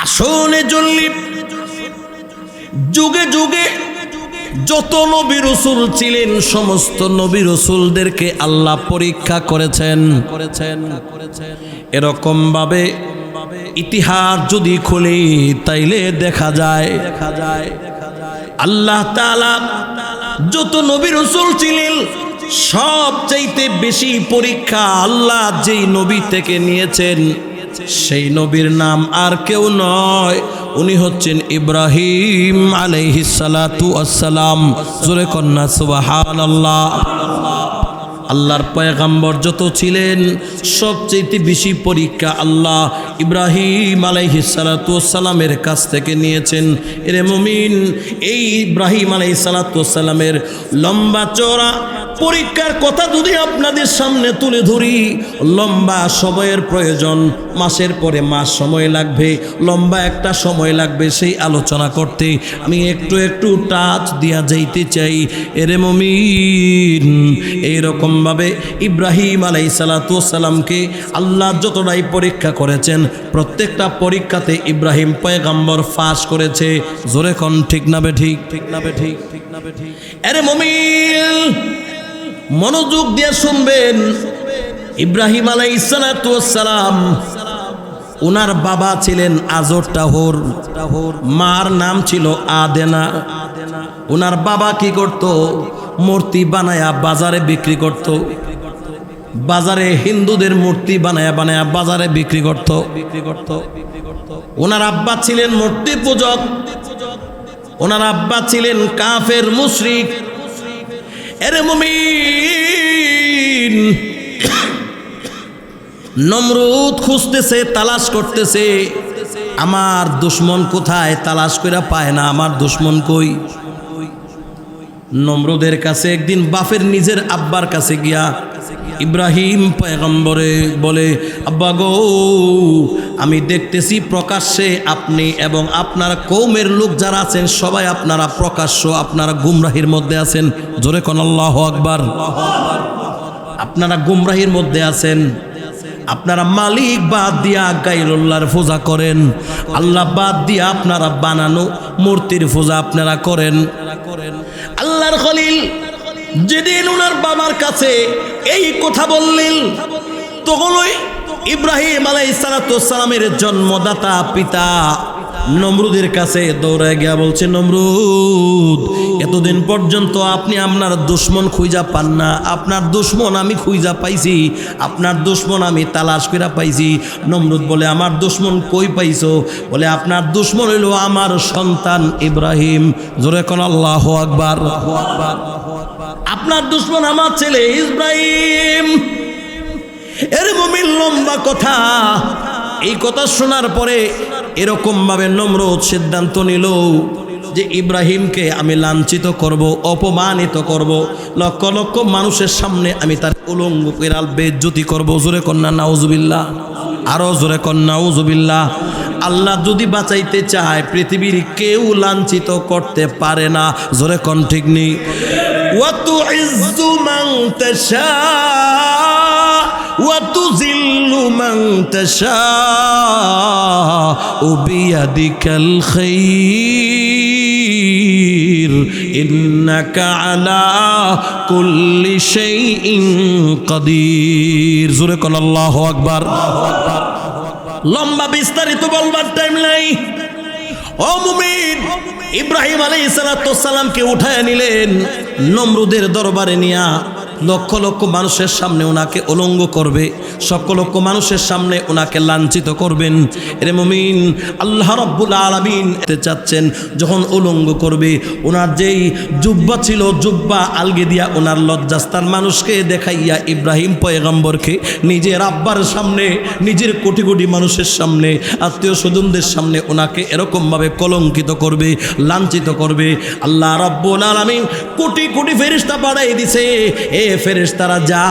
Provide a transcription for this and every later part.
আসলে জল্লি যুগে যুগে যত নবী রাসূল ছিলেন সমস্ত নবী রাসূলদেরকে আল্লাহ পরীক্ষা করেছেন। এরকম ভাবে ইতিহাস যদি খুলি তাইলে দেখা যায় আল্লাহ তাআলা যত নবী রাসূল ছিলেন সবচাইতে বেশি পরীক্ষা আল্লাহ যেই নবী থেকে নিয়েছেন সেই নবীর নাম আর কেউ নয়, উনি হচ্ছেন ইব্রাহিম আলাইহিস সালাতু ওয়াসসালাম। জোরে কন্না সুবহানাল্লাহ। আল্লাহর পয়গম্বর যত ছিলেন সবচেয়ে বেশি পরীক্ষা আল্লাহ ইব্রাহিম আলাইহিস সালাতু ওয়াসসালামের কাছ থেকে নিয়েছেন। এরে মুমিন, এই ইব্রাহিম আলাইহিস সালাতু ওয়াসসালামের লম্বা চওড়া পরীক্ষার কথা যদি আপনাদের সামনে তুলে ধরি, লম্বা সময়ের প্রয়োজন, মাসের পরে মাস সময় লাগবে, লম্বা একটা সময় লাগবে সেই আলোচনা করতে। আমি একটু একটু টাচ দিয়া যাইতে চাই। এরে মুমিন, এইরকমভাবে ইব্রাহিম আলাইহিস সালাতু ওয়াসসালামকে আল্লাহ যতটাই পরীক্ষা করেছেন প্রত্যেকটা পরীক্ষাতে ইব্রাহিম পয়গম্বর পাস করেছে। জোরে কোন ঠিক না বে ঠিক? এরে মুমিন, মনোযোগ দিয়ে শুনবেন। ইব্রাহিম আলাইহিস সালাতু ওয়াসসালাম ওনার বাবা ছিলেন আজর টাহর, মার নাম ছিল আদেনা। ওনার বাবা কি করত? মূর্তি বানায়া বাজারে বিক্রি করত। বাজারে হিন্দুদের মূর্তি বানায়া বানায়া বাজারে বিক্রি করত। ওনার আব্বা ছিলেন মূর্তি পূজক, ওনার আব্বা ছিলেন কাফের মুশরিক। এরে মুমিন, নমরুদ খুঁজতেছে, তালাশ করতেছে, আমার দুশ্মন কোথায়? তালাশ করে পায় না, আমার দুশ্মন কই? নমরুদের কাছে একদিন বাপের নিজের আব্বার কাছে গিয়া ইব্রাহিম পয়গম্বরে বলে, আব্বা গো, আমি দেখতেছি প্রকাশ্যে আপনি এবং আপনার কওমের লোক যারা আছেন সবাই আপনারা প্রকাশ্য আপনারা গুমরাহির মধ্যে আছেন। জোরে কোন আল্লাহু আকবার। আপনারা গুমরাহির মধ্যে আছেন। আপনারা মালিক বাদ দিয়া গায়রুল্লাহর পূজা করেন, আল্লাহ বাদ দিয়া আপনারা বানানো মূর্তির পূজা আপনারা করেন। আল্লাহর খলিল যেদিন ওনার বাবার কাছে এই কথা বললেন, তখন ওই ইব্রাহিম আলাইহিস সালাতু ওয়াসসালামের জন্মদাতা পিতা নমরুদের কাছে দৌড়ায় গিয়া বলছে, নমরুদ, এতদিন পর্যন্ত আপনি আপনার দুশ্মন খুঁজা পান না, আপনার দুশ্মন আমি খুঁজা পাইছি, আপনার দুশ্মন আমি তালাশ করে পাইছি। নমরুদ বলে, আমার দুশ্মন কই পাইছো? বলে, আপনার দুশ্মন হইল আমার সন্তান ইব্রাহিম। জোরে কোন আল্লাহু আকবার। আপনার দুশ্মন আমার ছেলে ইব্রাহিম। এর মুমিন, লম্বা কথা। এই কথা শোনার পরে এরকম ভাবে নমরুদ সিদ্ধান্ত নিল যে ইব্রাহিমকে আমি লাঞ্ছিত করব, অপমানিত করব, লক্ষ লক্ষ মানুষের সামনে আমি তার উলঙ্গ করে বেইজ্জতি করব। জোরে কন্যা নাউজুবিল্লাহ, আরো জোরে কন্যা নাউজুবিল্লাহ। আল্লাহ যদি বাঁচাইতে চায় পৃথিবীর কেউ লাঞ্ছিত করতে পারে না। জোরে কোন ঠিক নেই? ওয়া তুইজ্জু মান তাশা ওয়া তুযিল্লু মান তাশা বিয়াদিকাল খায়র ইন্নাকা আলা কুল্লি শাইইন কাদির। জোরে কোন আল্লাহু আকবার। লম্বা বিস্তারিত বলবার টাইম নাই। ও মুমিন, ইব্রাহিম আলাইহিস সালাতু ওয়াসসালামকে উঠায় নিলেন নমরুদের দরবারে নিয়া। লক্ষ লক্ষ মানুষের সামনে ওনাকে উলঙ্গ করবে, লক্ষ লক্ষ মানুষের সামনে ওনাকে লাঞ্ছিত করবেন। এরে মুমিন, আল্লাহ রাব্বুল আলামিন এতে চাচ্ছেন যখন উলঙ্গ করবে, ওনার যেই জুব্বা ছিল জুব্বা আলগে দিয়া ওনার লজ্জাস্থান মানুষকে দেখাইয়া ইব্রাহিম পয়গম্বরকে নিজের আব্বার সামনে, নিজের কোটি কোটি মানুষের সামনে, আত্মীয় স্বজনদের সামনে ওনাকে এরকমভাবে কলঙ্কিত করবে, লাঞ্ছিত করবে। আল্লাহ রাব্বুল আলামিন কোটি কোটি ফেরেশতা পাঠাই দিছে, ফেরেশতারা যা,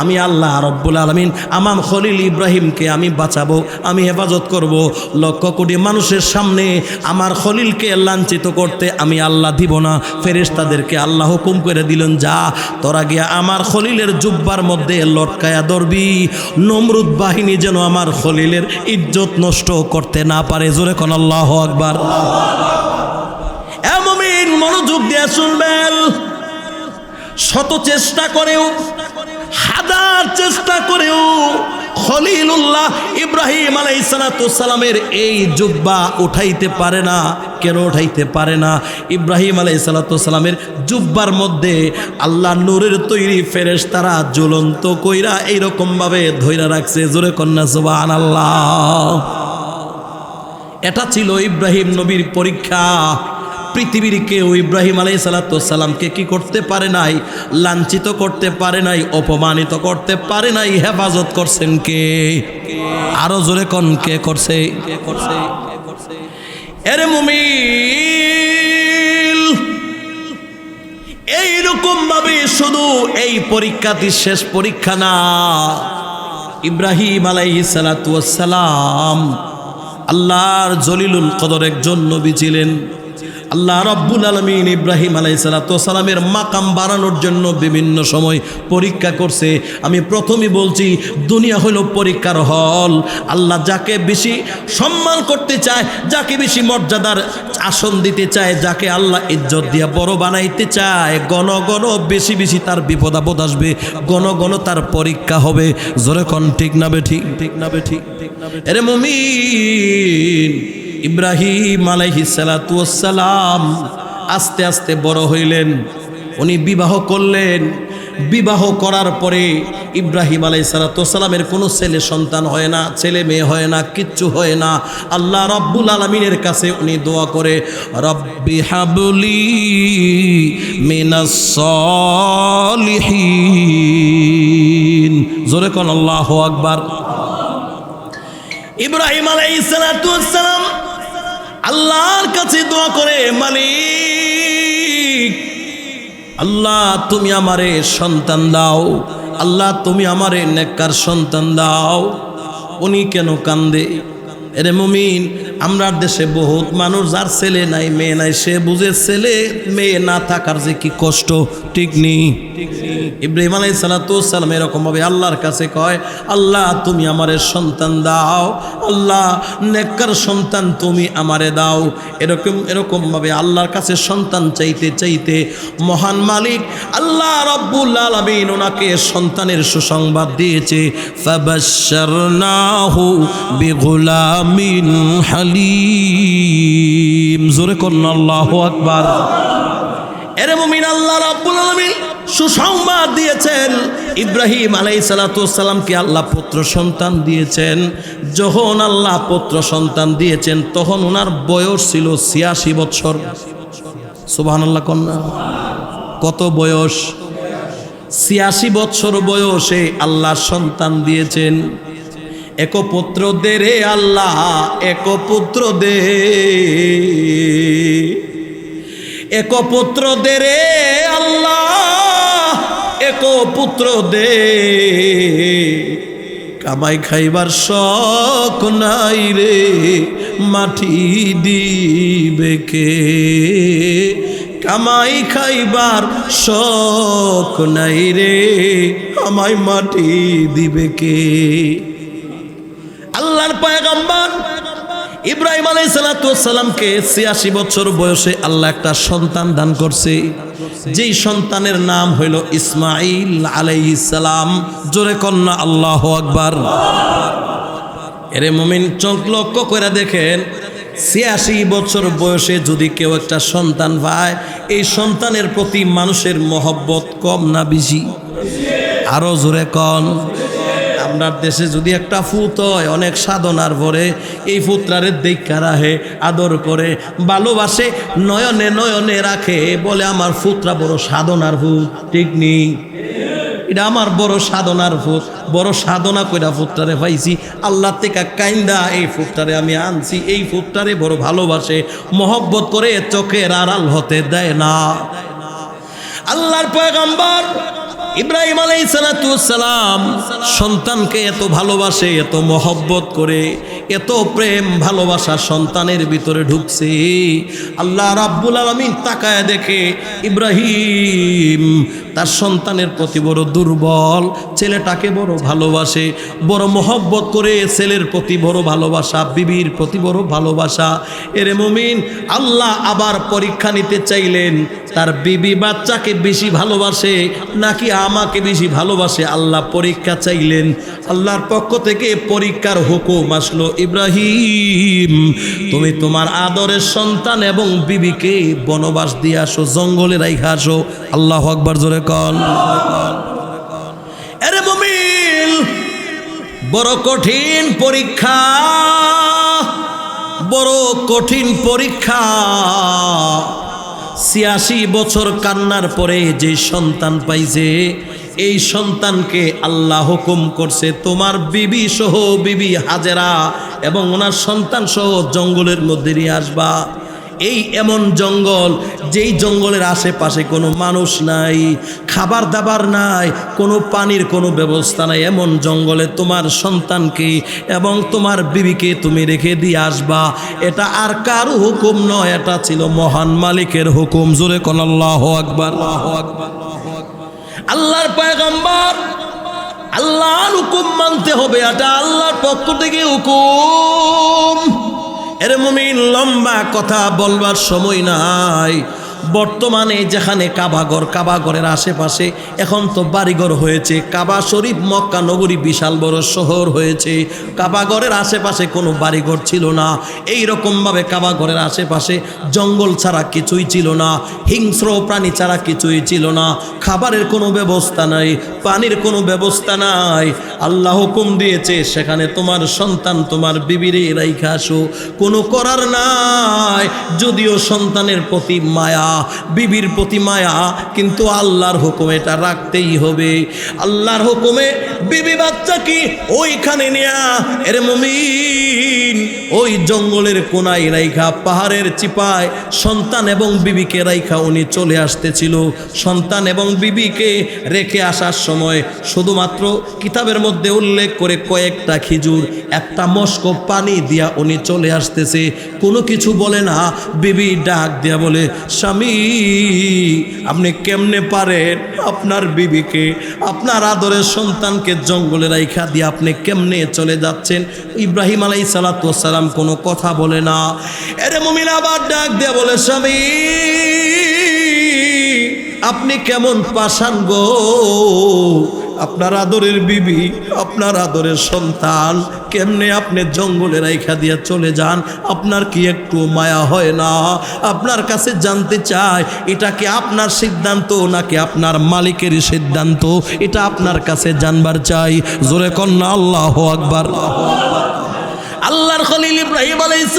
আমি আল্লাহ রব্বুল আলামিন আমার খলিল ইব্রাহিমকে আমি বাঁচাবো, আমি হেফাজত করব। লক্ষ কোটি মানুষের সামনে আমার খলিলকে লাঞ্ছিত করতে আমি আল্লাহ দিব না। ফেরেশতাদেরকে আল্লাহ হুকুম করে দিলেন, যা তোরা গিয়া আমার খলিলের জুব্বার মধ্যে লটকায়া ধরবি, নমরুদ বাহিনী যেন আমার খলিলের ইজ্জত নষ্ট করতে না পারে। জোরে কোন আল্লাহু আকবার। এ মুমিন, মনোযোগ দিয়ে শুনবেন। শত চেষ্টা করেও, হাজার চেষ্টা করেও খলিলুল্লাহ ইব্রাহিম আলাইহিস সালামের এই জুব্বা উঠাইতে পারে না। কেন উঠাইতে পারে না? ইব্রাহিম আলাইহিস সালামের জুব্বার মধ্যে আল্লাহ নূরের তৈরি ফেরেশতারা জ্বলন্ত কইরা এইরকম ভাবে ধইরা রাখছে। জোরে কন্যা সুবহানাল্লাহ। এটা ছিল ইব্রাহিম নবীর পরীক্ষা। পৃথিবীর কেউ ইব্রাহিম আলাইহিস সালামকে কি করতে পারে নাই? লাঞ্ছিত করতে পারে নাই, অপমানিত করতে পারে নাই। হেফাজত করছেন কে? আরো জোরে কোন কে করছে? এরে মুমিন, এইরকম ভাবে শুধু এই পরীক্ষাটি শেষ পরীক্ষা না। ইব্রাহিম আলাইহিস সালাম আল্লাহর জলিলুল কদর একজন নবী ছিলেন। আল্লাহ রব্বুল আলামিন ইব্রাহিম আলাইহিস সালামের মাকাম বাড়ানোর জন্য বিভিন্ন সময় পরীক্ষা করছে। আমি প্রথমেই বলছি, দুনিয়া হলো পরীক্ষার হল। আল্লাহ যাকে বেশি সম্মান করতে চায়, যাকে বেশি মর্যাদার আসন দিতে চায়, যাকে আল্লাহ ইজ্জত দিয়া বড় বানাইতে চায়, ঘন ঘন বেশি বেশি তার বিপদ আপদ আসবে, ঘন ঘন তার পরীক্ষা হবে। জোরে কোন ঠিক না বে ঠিক? ঠিক না বে ঠিক? আরে মুমিন, ইব্রাহিম আলাইহিস সালাম আস্তে আস্তে বড় হইলেন। উনি বিবাহ করলেন। বিবাহ করার পরে ইব্রাহিম আলাইহিস সালামের কোনো ছেলে সন্তান হয় না, ছেলে মেয়ে হয় না, কিচ্ছু হয় না। আল্লাহ রব্বুল আলামিনের কাছে উনি দোয়া করে, রব্বি হাবলি মিনাস সলিহিন। জোরে কোন আল্লাহু আকবার। ইব্রাহিম আলাইহিস সালাম আল্লাহর কাছে দোয়া করে, মালিক আল্লাহ তুমি আমারে সন্তান দাও, আল্লাহ তুমি আমারে নেককার সন্তান দাও। উনি কেন কান্দে? এরে মুমিন, আমরা দেশে বহুত মানুষ যার ছেলে নাই মেয়ে নাই, সে বুঝে ছেলে মেয়ে না থাকার যে কি কষ্ট। ঠিক নেই? ইব্রাহিম আলাইহিস সালাম এরকম ভাবে আল্লাহর কাছে কয়, আল্লাহ তুমি আমারে সন্তান দাও, আল্লাহ নেককার সন্তান তুমি আমারে দাও। এরকম ভাবে আল্লাহর কাছে সন্তান চাইতে চাইতে মহান মালিক আল্লাহ রব্বুল আলামিন ওনাকে সন্তানের সুসংবাদ দিয়েছে। ফাবাশশারনাহু বিগুলামিন হালিম। জোরে কোন আল্লাহু আকবার। এরে মুমিন, আল্লাহ রাব্বুল আলামিন সুসংবাদ দিয়েছেন। ইব্রাহিম আলাইহিস সালামকে আল্লাহ পুত্র সন্তান দিয়েছেন। যখন আল্লাহ পুত্র সন্তান দিয়েছেন তখন ওনার বয়স ছিল ৮৬ বছর। সুবহানাল্লাহ কন্যা, কত বয়স? ৮৬ বছর বয়সে আল্লাহ সন্তান দিয়েছেন। এক পুত্র দে রে আল্লাহ, এক পুত্র দে, এক পুত্র দে রে আল্লাহ, এক পুত্র দে। কামাই খাইবার শখ নাই রে, মাটি দিবে কে? কামাই খাইবার শখ নাই রে, আমায় মাটি দিবে কে? আল্লাহর পয়গম্বর ইব্রাহিম আলাইহিস সালামকে ৮৬ বছর বয়সে আল্লাহ একটা সন্তান দান করছে, যেই সন্তানের নাম হইল ইসমাঈল আলাইহিস সালাম। জোরে কন্যা আল্লাহু আকবার। এরে মুমিন, চোখ লক্ষ্য করে দেখেন, ৮৬ বছর বয়সে যদি কেউ একটা সন্তান পায়, এই সন্তানের প্রতি মানুষের মহব্বত কম না বেশি? আরো জোরে কন। আপনার দেশে যদি একটা ফুত হয়, অনেক সাধনার পরে এই ফুতরারে দেখা রাখে, আদর করে, ভালোবাসে, নয়নে নয়নে রাখে, বলে আমার ফুতরা বড় সাধনার ফুত। ঠিক নেই? এটা আমার বড় সাধনার ফুত, বড় সাধনা কইরা ফুতরারে পাইছি, আল্লাহ থেকে কাইন্দা এই ফুতরারে আমি আনছি। এই ফুতরারে বড় ভালোবাসে, মহব্বত করে, চোখের আড়াল হতে দেয় না। আল্লাহর পয়গম্বর ইব্রাহিম আলাইহিস সালাম সন্তানকে এত ভালোবাসে, এত মহব্বত করে, এত প্রেম ভালোবাসা সন্তানের ভিতরে ঢুকছে। আল্লাহ রাব্বুল আলামিন তাকায় দেখে ইব্রাহিম তার সন্তানের প্রতি বড় দুর্বল, ছেলেটাকে বড় ভালোবাসে, বড় মহব্বত করে, ছেলের প্রতি বড় ভালোবাসা, বিবির প্রতি বড় ভালোবাসা। এরে মুমিন, আল্লাহ আবার পরীক্ষা নিতে চাইলেন তার বিবি বাচ্চাকে বেশি ভালোবাসে নাকি আমাকে বেশি ভালোবাসে। আল্লাহ পরীক্ষা চাইলেন, আল্লাহর পক্ষ থেকে পরীক্ষার হুকুম আসলো, ইব্রাহিম তুমি তোমার আদরের সন্তান এবং বিবিকে বনবাস দিয়ে আসো, জঙ্গলে রাইখা আসো। আল্লাহু আকবার, জোরে কন। আরে মুমিন, বড় কঠিন পরীক্ষা, বড় কঠিন পরীক্ষা। ৮৬ বছর কান্নার পরে যে সন্তান পাইছে, এই সন্তানকে আল্লাহ হুকুম করছে তোমার বিবি সহ, বিবি হাজেরা এবং ওনার সন্তান সহ জঙ্গলের মধ্যে নিয়ে আসবা। এই এমন জঙ্গল, যেই জঙ্গলের আশেপাশে কোনো মানুষ নাই, খাবার দাবার নাই, কোনো পানির কোনো ব্যবস্থা নাই। এমন জঙ্গলে তোমার সন্তানকে এবং তোমার বিবিকে তুমি রেখে দিয়ে আসবা। এটা আর কারো হুকুম নয়, এটা ছিল মহান মালিকের হুকুম। জোরে কোন আল্লাহু আকবার। আল্লাহর পয়গম্বর, আল্লাহর হুকুম মানতে হবে, এটা আল্লাহর পক্ষ থেকে হুকুম। এর মুমিন, লম্বা কথা বলবার সময় নাই। বর্তমানে যেখানে কাবাঘর, কাবাঘরের আশেপাশে এখন তো বাড়িঘর হয়েছে। কাবা শরীফ মক্কা নগরী বিশাল বড় শহর হয়েছে। কাবাঘরের আশেপাশে কোনো বাড়িঘর ছিল না। এই রকমভাবে কাবাঘরের আশেপাশে জঙ্গল ছাড়া কিছুই ছিল না, হিংস্র প্রাণী ছাড়া কিছুই ছিল না, খাবারের কোনো ব্যবস্থা নাই, পানির কোনো ব্যবস্থা নাই। আল্লাহ হুকুম দিয়েছে সেখানে তোমার সন্তান, তোমার বিবিরে রাইখা আসো, কোনো করার নাই। যদিও সন্তানের প্রতি মায়া, বিবির প্রতি মায়া, কিন্তু আল্লাহর হুকুমে এটা রাখতেই হবে। আল্লাহর হুকুমে বিবি বাচ্চাকে ওইখানে নেয়া, এর মুমিন ওই জঙ্গলের কোনায় রাইখা, পাহাড়ের চিপায় সন্তান এবং বিবিকে রাইখা উনি চলে আসতেছিল। সন্তান এবং বিবিকে রেখে আসার সময় শুধুমাত্র কিতাবের মধ্যে উল্লেখ করে কয়েকটা খেজুর, একটা মস্ক পানি দিয়া উনি চলে আসতেছে। কোনো কিছু বলে না। বিবি ডাক দিয়া বলে, স্বামী আপনি কেমনে পারেন আপনার বিবিকে, আপনার আদরের সন্তানকে জঙ্গলে রাইখা দিয়ে আপনি কেমনে চলে যাচ্ছেন? ইব্রাহিম আলাইহিস সালাম কোনো কথা বলে না। এরে মুমিন আবার ডাক দিয়া বলে, স্বামী আপনি কেমন পাষাণ গো, আপনার আদরের বিবি, আপনার আদরের সন্তান কেমনে আপনি জঙ্গলে রাইখা দিয়া চলে যান? আপনার কি একটু মায়া হয় না? আপনার কাছে জানতে চাই, এটা কি আপনার সিদ্ধান্ত নাকি আপনার মালিকের সিদ্ধান্ত? এটা আপনার কাছে জানবার চাই। জোরে কন্যা আল্লাহু আকবার। আল্লাহর খলিল ইব্রাহিম আলাইহিস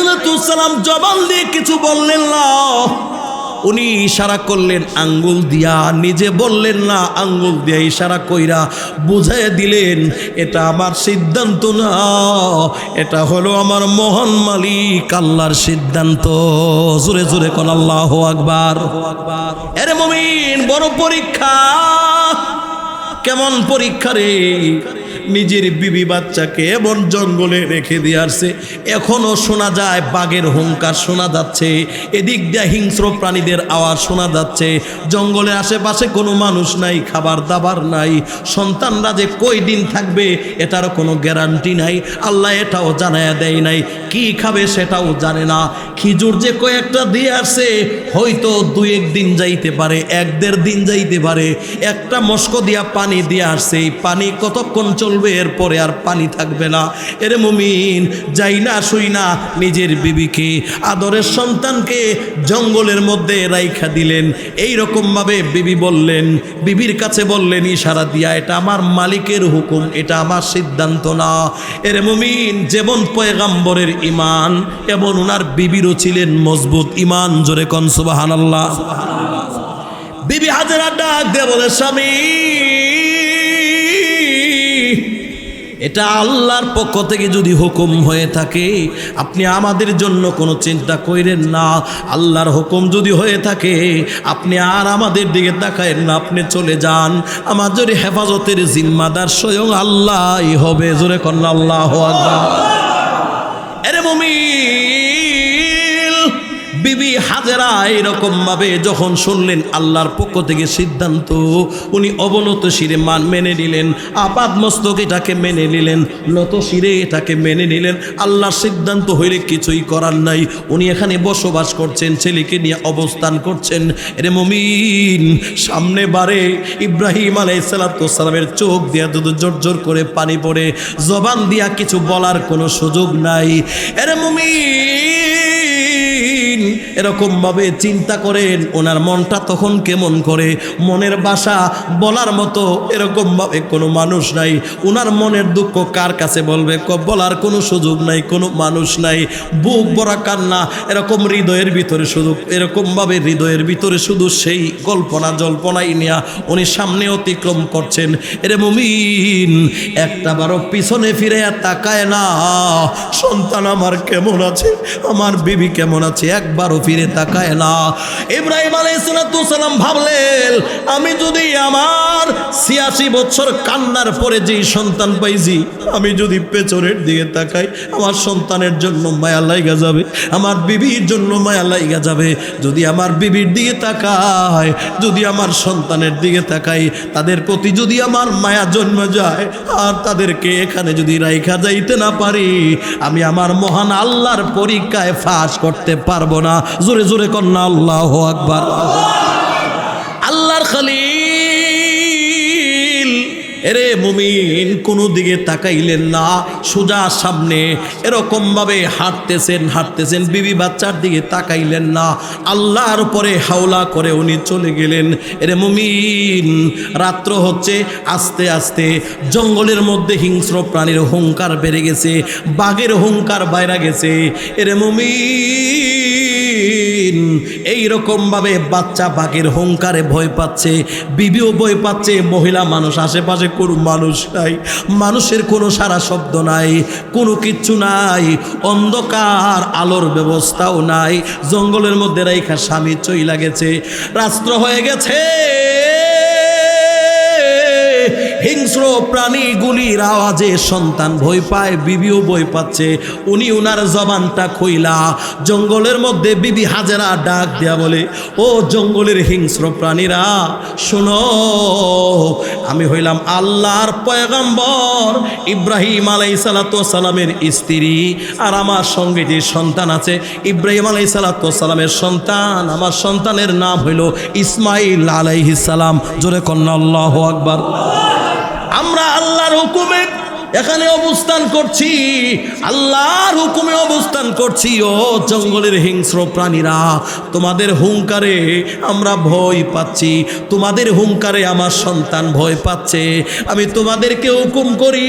সালাম জবান দিয়ে কিছু বললেন না, উনি ইশারা করলেন আঙ্গুল দিয়া, নিজে বললেন না, আঙ্গুল দিয়া ইশারা কইরা বুঝাই দিলেন এটা আমার সিদ্ধান্ত না, এটা হলো আমার মহান মালিক আল্লাহর সিদ্ধান্ত। জোরে জোরে কোন আল্লাহু আকবার। আরে মুমিন, বড় পরীক্ষা। কেমন পরীক্ষা রে! নিজের বিবি বাচ্চাকে এমন জঙ্গলে রেখে দিয়ে আসছে। এখনো শোনা যায় বাঘের হুঙ্কার শোনা যাচ্ছে, এদিক দিয়ে হিংস্র প্রাণীদের আওয়াজ শোনা যাচ্ছে। জঙ্গলের আশেপাশে কোনো মানুষ নাই, খাবার দাবার নাই। সন্তানরা যে কই দিন থাকবে এটার কোনো গ্যারান্টি নাই। আল্লাহ এটাও জানায়া দেয় নাই, কি খাবে সেটাও জানে না। খিজুর যে কয়েকটা দিয়ে আসছে, হয়তো 2-1 দিন যাইতে পারে, 1-1.5 দিন যাইতে পারে। একটা মস্ক দিয়া পানি দিয়ে আসছে, এই পানি কতক্ষণ চলবে? এরপরে আর পানি থাকবে না। এরে মুমিন, যাই না শুই না নিজের বিবিকে, আদরের সন্তানকে জঙ্গলের মধ্যে রাইখা দিলেন। এই রকম ভাবে বিবি বললেন, বিবির কাছে বললেন ইশারা দিয়া, এটা আমার মালিকের হুকুম, এটা আমার সিদ্ধান্ত না। এরে মুমিন, যেমন পয়গম্বরের ঈমান এবং ওনার বিবিরও ছিলেন মজবুত ঈমান। জোরে কোন সুবহানাল্লাহ। বিবি হাজেরা ডাক দিয়ে বলে, স্বামী এটা আল্লাহর পক্ষ থেকে যদি হুকুম হয়ে থাকে আপনি আমাদের জন্য কোনো চিন্তা করেন না। আল্লাহর হুকুম যদি হয়ে থাকে আপনি আর আমাদের দিকে তাকায়েন না, আপনি চলে যান। আমাদের হেফাজতের জিম্মাদার স্বয়ং আল্লাহই হবে। জোরে কন্না আল্লাহু আকবার। আরে মুমিন, বিবি হাজেরা এরকম ভাবে যখন শুনলেন আল্লাহর পক্ষ থেকে সিদ্ধান্ত, উনি অবনত শিরে মেনে নিলেন, আপাদ মস্তক এটাকে মেনে নিলেন, নত শিরে এটাকে মেনে নিলেন। আল্লাহর সিদ্ধান্ত হইলে কিছুই করার নাই। উনি এখানে বসবাস করছেন, ছেলেকে নিয়ে অবস্থান করছেন। এরে মুমিন, সামনে বারে ইব্রাহিম আলাইহিস সালামের চোখ দিয়া দুধ জোর করে পানি পড়ে, জবান দিয়া কিছু বলার কোনো সুযোগ নাই। এরে মুমিন, এরকম ভাবে চিন্তা করেন ওনার মনটা তখন কেমন করে। মনের ভাষা বলার মতো এরকম ভাবে কোনো মানুষ নাই। ওনার মনের দুঃখ কার কাছে বলবে, বলার কোনো সুযোগ নাই, কোনো মানুষ নাই। বুক ভরা কান্না, এরকম হৃদয়ের ভিতরে শুধু এরকম ভাবে হৃদয়ের ভিতরে শুধু সেই জল্পনাই নিয়া উনি সামনে অতিক্রম করছেন। এরে মুমিন, একটা বারো পিছনে ফিরে তাকায় না, সন্তান আমার কেমন আছে, আমার বিবি কেমন আছে, একবারও ফিরে তাকায় না। ইব্রাহিম আলাইহিস সালাম ভাবলেন, আমি যদি আমার ৮৬ বছর কান্নার পরে যেই সন্তান পাইছি, আমি যদি পেছনের দিকে তাকাই আমার সন্তানের জন্য মায়া লাইগা যাবে, আমার বিবির জন্য মায়া লাইগা যাবে। যদি আমার বিবির দিকে তাকাই, যদি আমার সন্তানের দিকে তাকাই, তাদের প্রতি যদি আমার মায়া জন্ম যায় আর তাদেরকে এখানে যদি রাইখা যাইতে না পারি, আমি আমার মহান আল্লাহর পরীক্ষায় ফাঁস করতে পারবো না। জোরে জোরে কন্না আল্লাহু আকবার। আল্লাহর খলিল এরে মুমিন কোনো দিকে তাকাইলেন না, সোজা সামনে এরকম ভাবে হাঁটতেছেন, বিবি বাচ্চার দিকে তাকাইলেন না, আল্লাহর উপরে হাওলা করে উনি চলে গেলেন। এরে মুমিন, রাত্র হচ্ছে, আস্তে আস্তে জঙ্গলের মধ্যে হিংস্র প্রাণীর হুঙ্কার বেড়ে গেছে, বাঘের হুঙ্কার বাইরে গেছে। এরে মুমিন, এইরকম ভাবে বাচ্চা বাঘের হুঙ্কারে ভয় পাচ্ছে, বিবিও ভয় পাচ্ছে, মহিলা মানুষ, আশেপাশে কোনো মানুষ নাই, মানুষের কোনো সারা শব্দ নাই, কোনো কিচ্ছু নাই, অন্ধকার, আলোর ব্যবস্থাও নাই। জঙ্গলের মধ্যে রাইখা স্বামী চইলা গেছে, রাত্র হয়ে গেছে। হিংস্র প্রাণীগুলির আওয়াজে সন্তান ভয় পায়, বিবিও ভয় পাচ্ছে। উনি উনার জবানটা খুইলা জঙ্গলের মধ্যে বিবি হাজেরা ডাক দেয়া বলে, ও জঙ্গলের হিংস্র প্রাণীরা শোনো, আমি হইলাম আল্লাহর পয়গম্বর ইব্রাহিম আলাইহিস সালামের স্ত্রী, আর আমার সঙ্গে যে সন্তান আছে ইব্রাহিম আলাইহিস সালামের সন্তান, আমার সন্তানের নাম হইল ইসমাইল আলাইহিস সালাম। জোরে কন্না আল্লাহু আকবার। আমরা আল্লাহর হুকুমে এখানে অবস্থান করছি, আল্লাহর হুকুমে অবস্থান করছি। ও জঙ্গলের হিংস্র প্রাণীরা, তোমাদের হুঙ্কারে আমরা ভয় পাচ্ছি, তোমাদের হুঙ্কারে আমার সন্তান ভয় পাচ্ছে। আমি তোমাদেরকে হুকুম করি,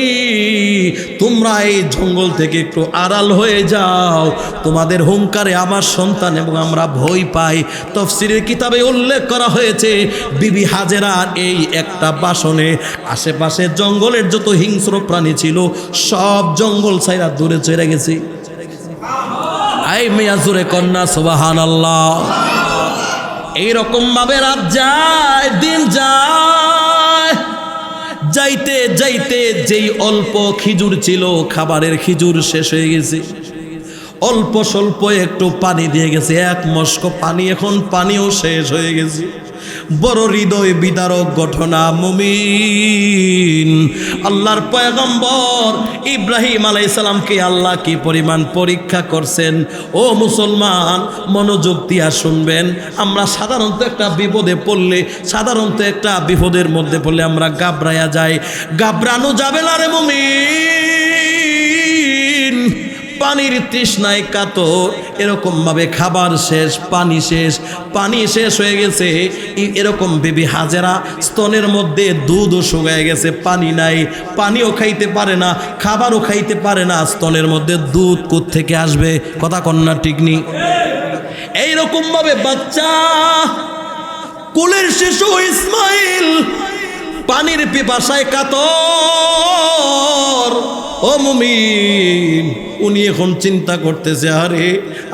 তোমরা এই জঙ্গল থেকে একটু আড়াল হয়ে যাও, তোমাদের হুঙ্কারে আমার সন্তান এবং আমরা ভয় পাই। তাফসীরের কিতাবে উল্লেখ করা হয়েছে, বিবি হাজেরার এই একটা বাসনে আশেপাশে জঙ্গলের যত হিংস্র প্রাণী ছিল সব জঙ্গল ছাইরা দূরে চলে গেছে। আই মিয়া জোরে কন্যা সুবহানাল্লাহ। এইরকম ভাবে রাত যায়, দিন যায়, যাইতে যাইতে যেই অল্প খেজুর ছিল, খাবারের খেজুর শেষ হয়ে গেছে। অল্প স্বল্প একটু পানি দিয়ে গেছে, এক মস্ক পানি, এখন পানিও শেষ হয়ে গেছে। বড় হৃদয় বিদারক ঘটনা। মুমিন, আল্লাহর পয়গম্বর ইব্রাহিম আলাইহিস সালামকে আল্লাহ কি পরিমাণ পরীক্ষা করছেন। ও মুসলমান, মনোযোগ দিয়া শুনবেন। আমরা সাধারণত একটা বিপদে পড়লে, সাধারণত একটা বিপদের মধ্যে পড়লে আমরা ঘাবড়ায়া যাই। ঘাবড়ানো যাবে না রে মুমিন। পানির তৃষ্ণায় কাতর, এরকম ভাবে খাবার শেষ, পানি শেষ হয়ে গেছে। এরকম বিবি হাজেরা স্তনের মধ্যে দুধও শুকায় গেছে, পানি নাই, পানিও খাইতে পারে না, খাবারও খাইতে পারে না, স্তনের মধ্যে দুধ কোত্থেকে আসবে? কথা কন্যা ঠিক নি? এইরকম ভাবে বাচ্চা, কোলের শিশু ইসমাইল পানির পিপাসায় কাতর। ও মুমিন, উনি এখন চিন্তা করতেছে, আরে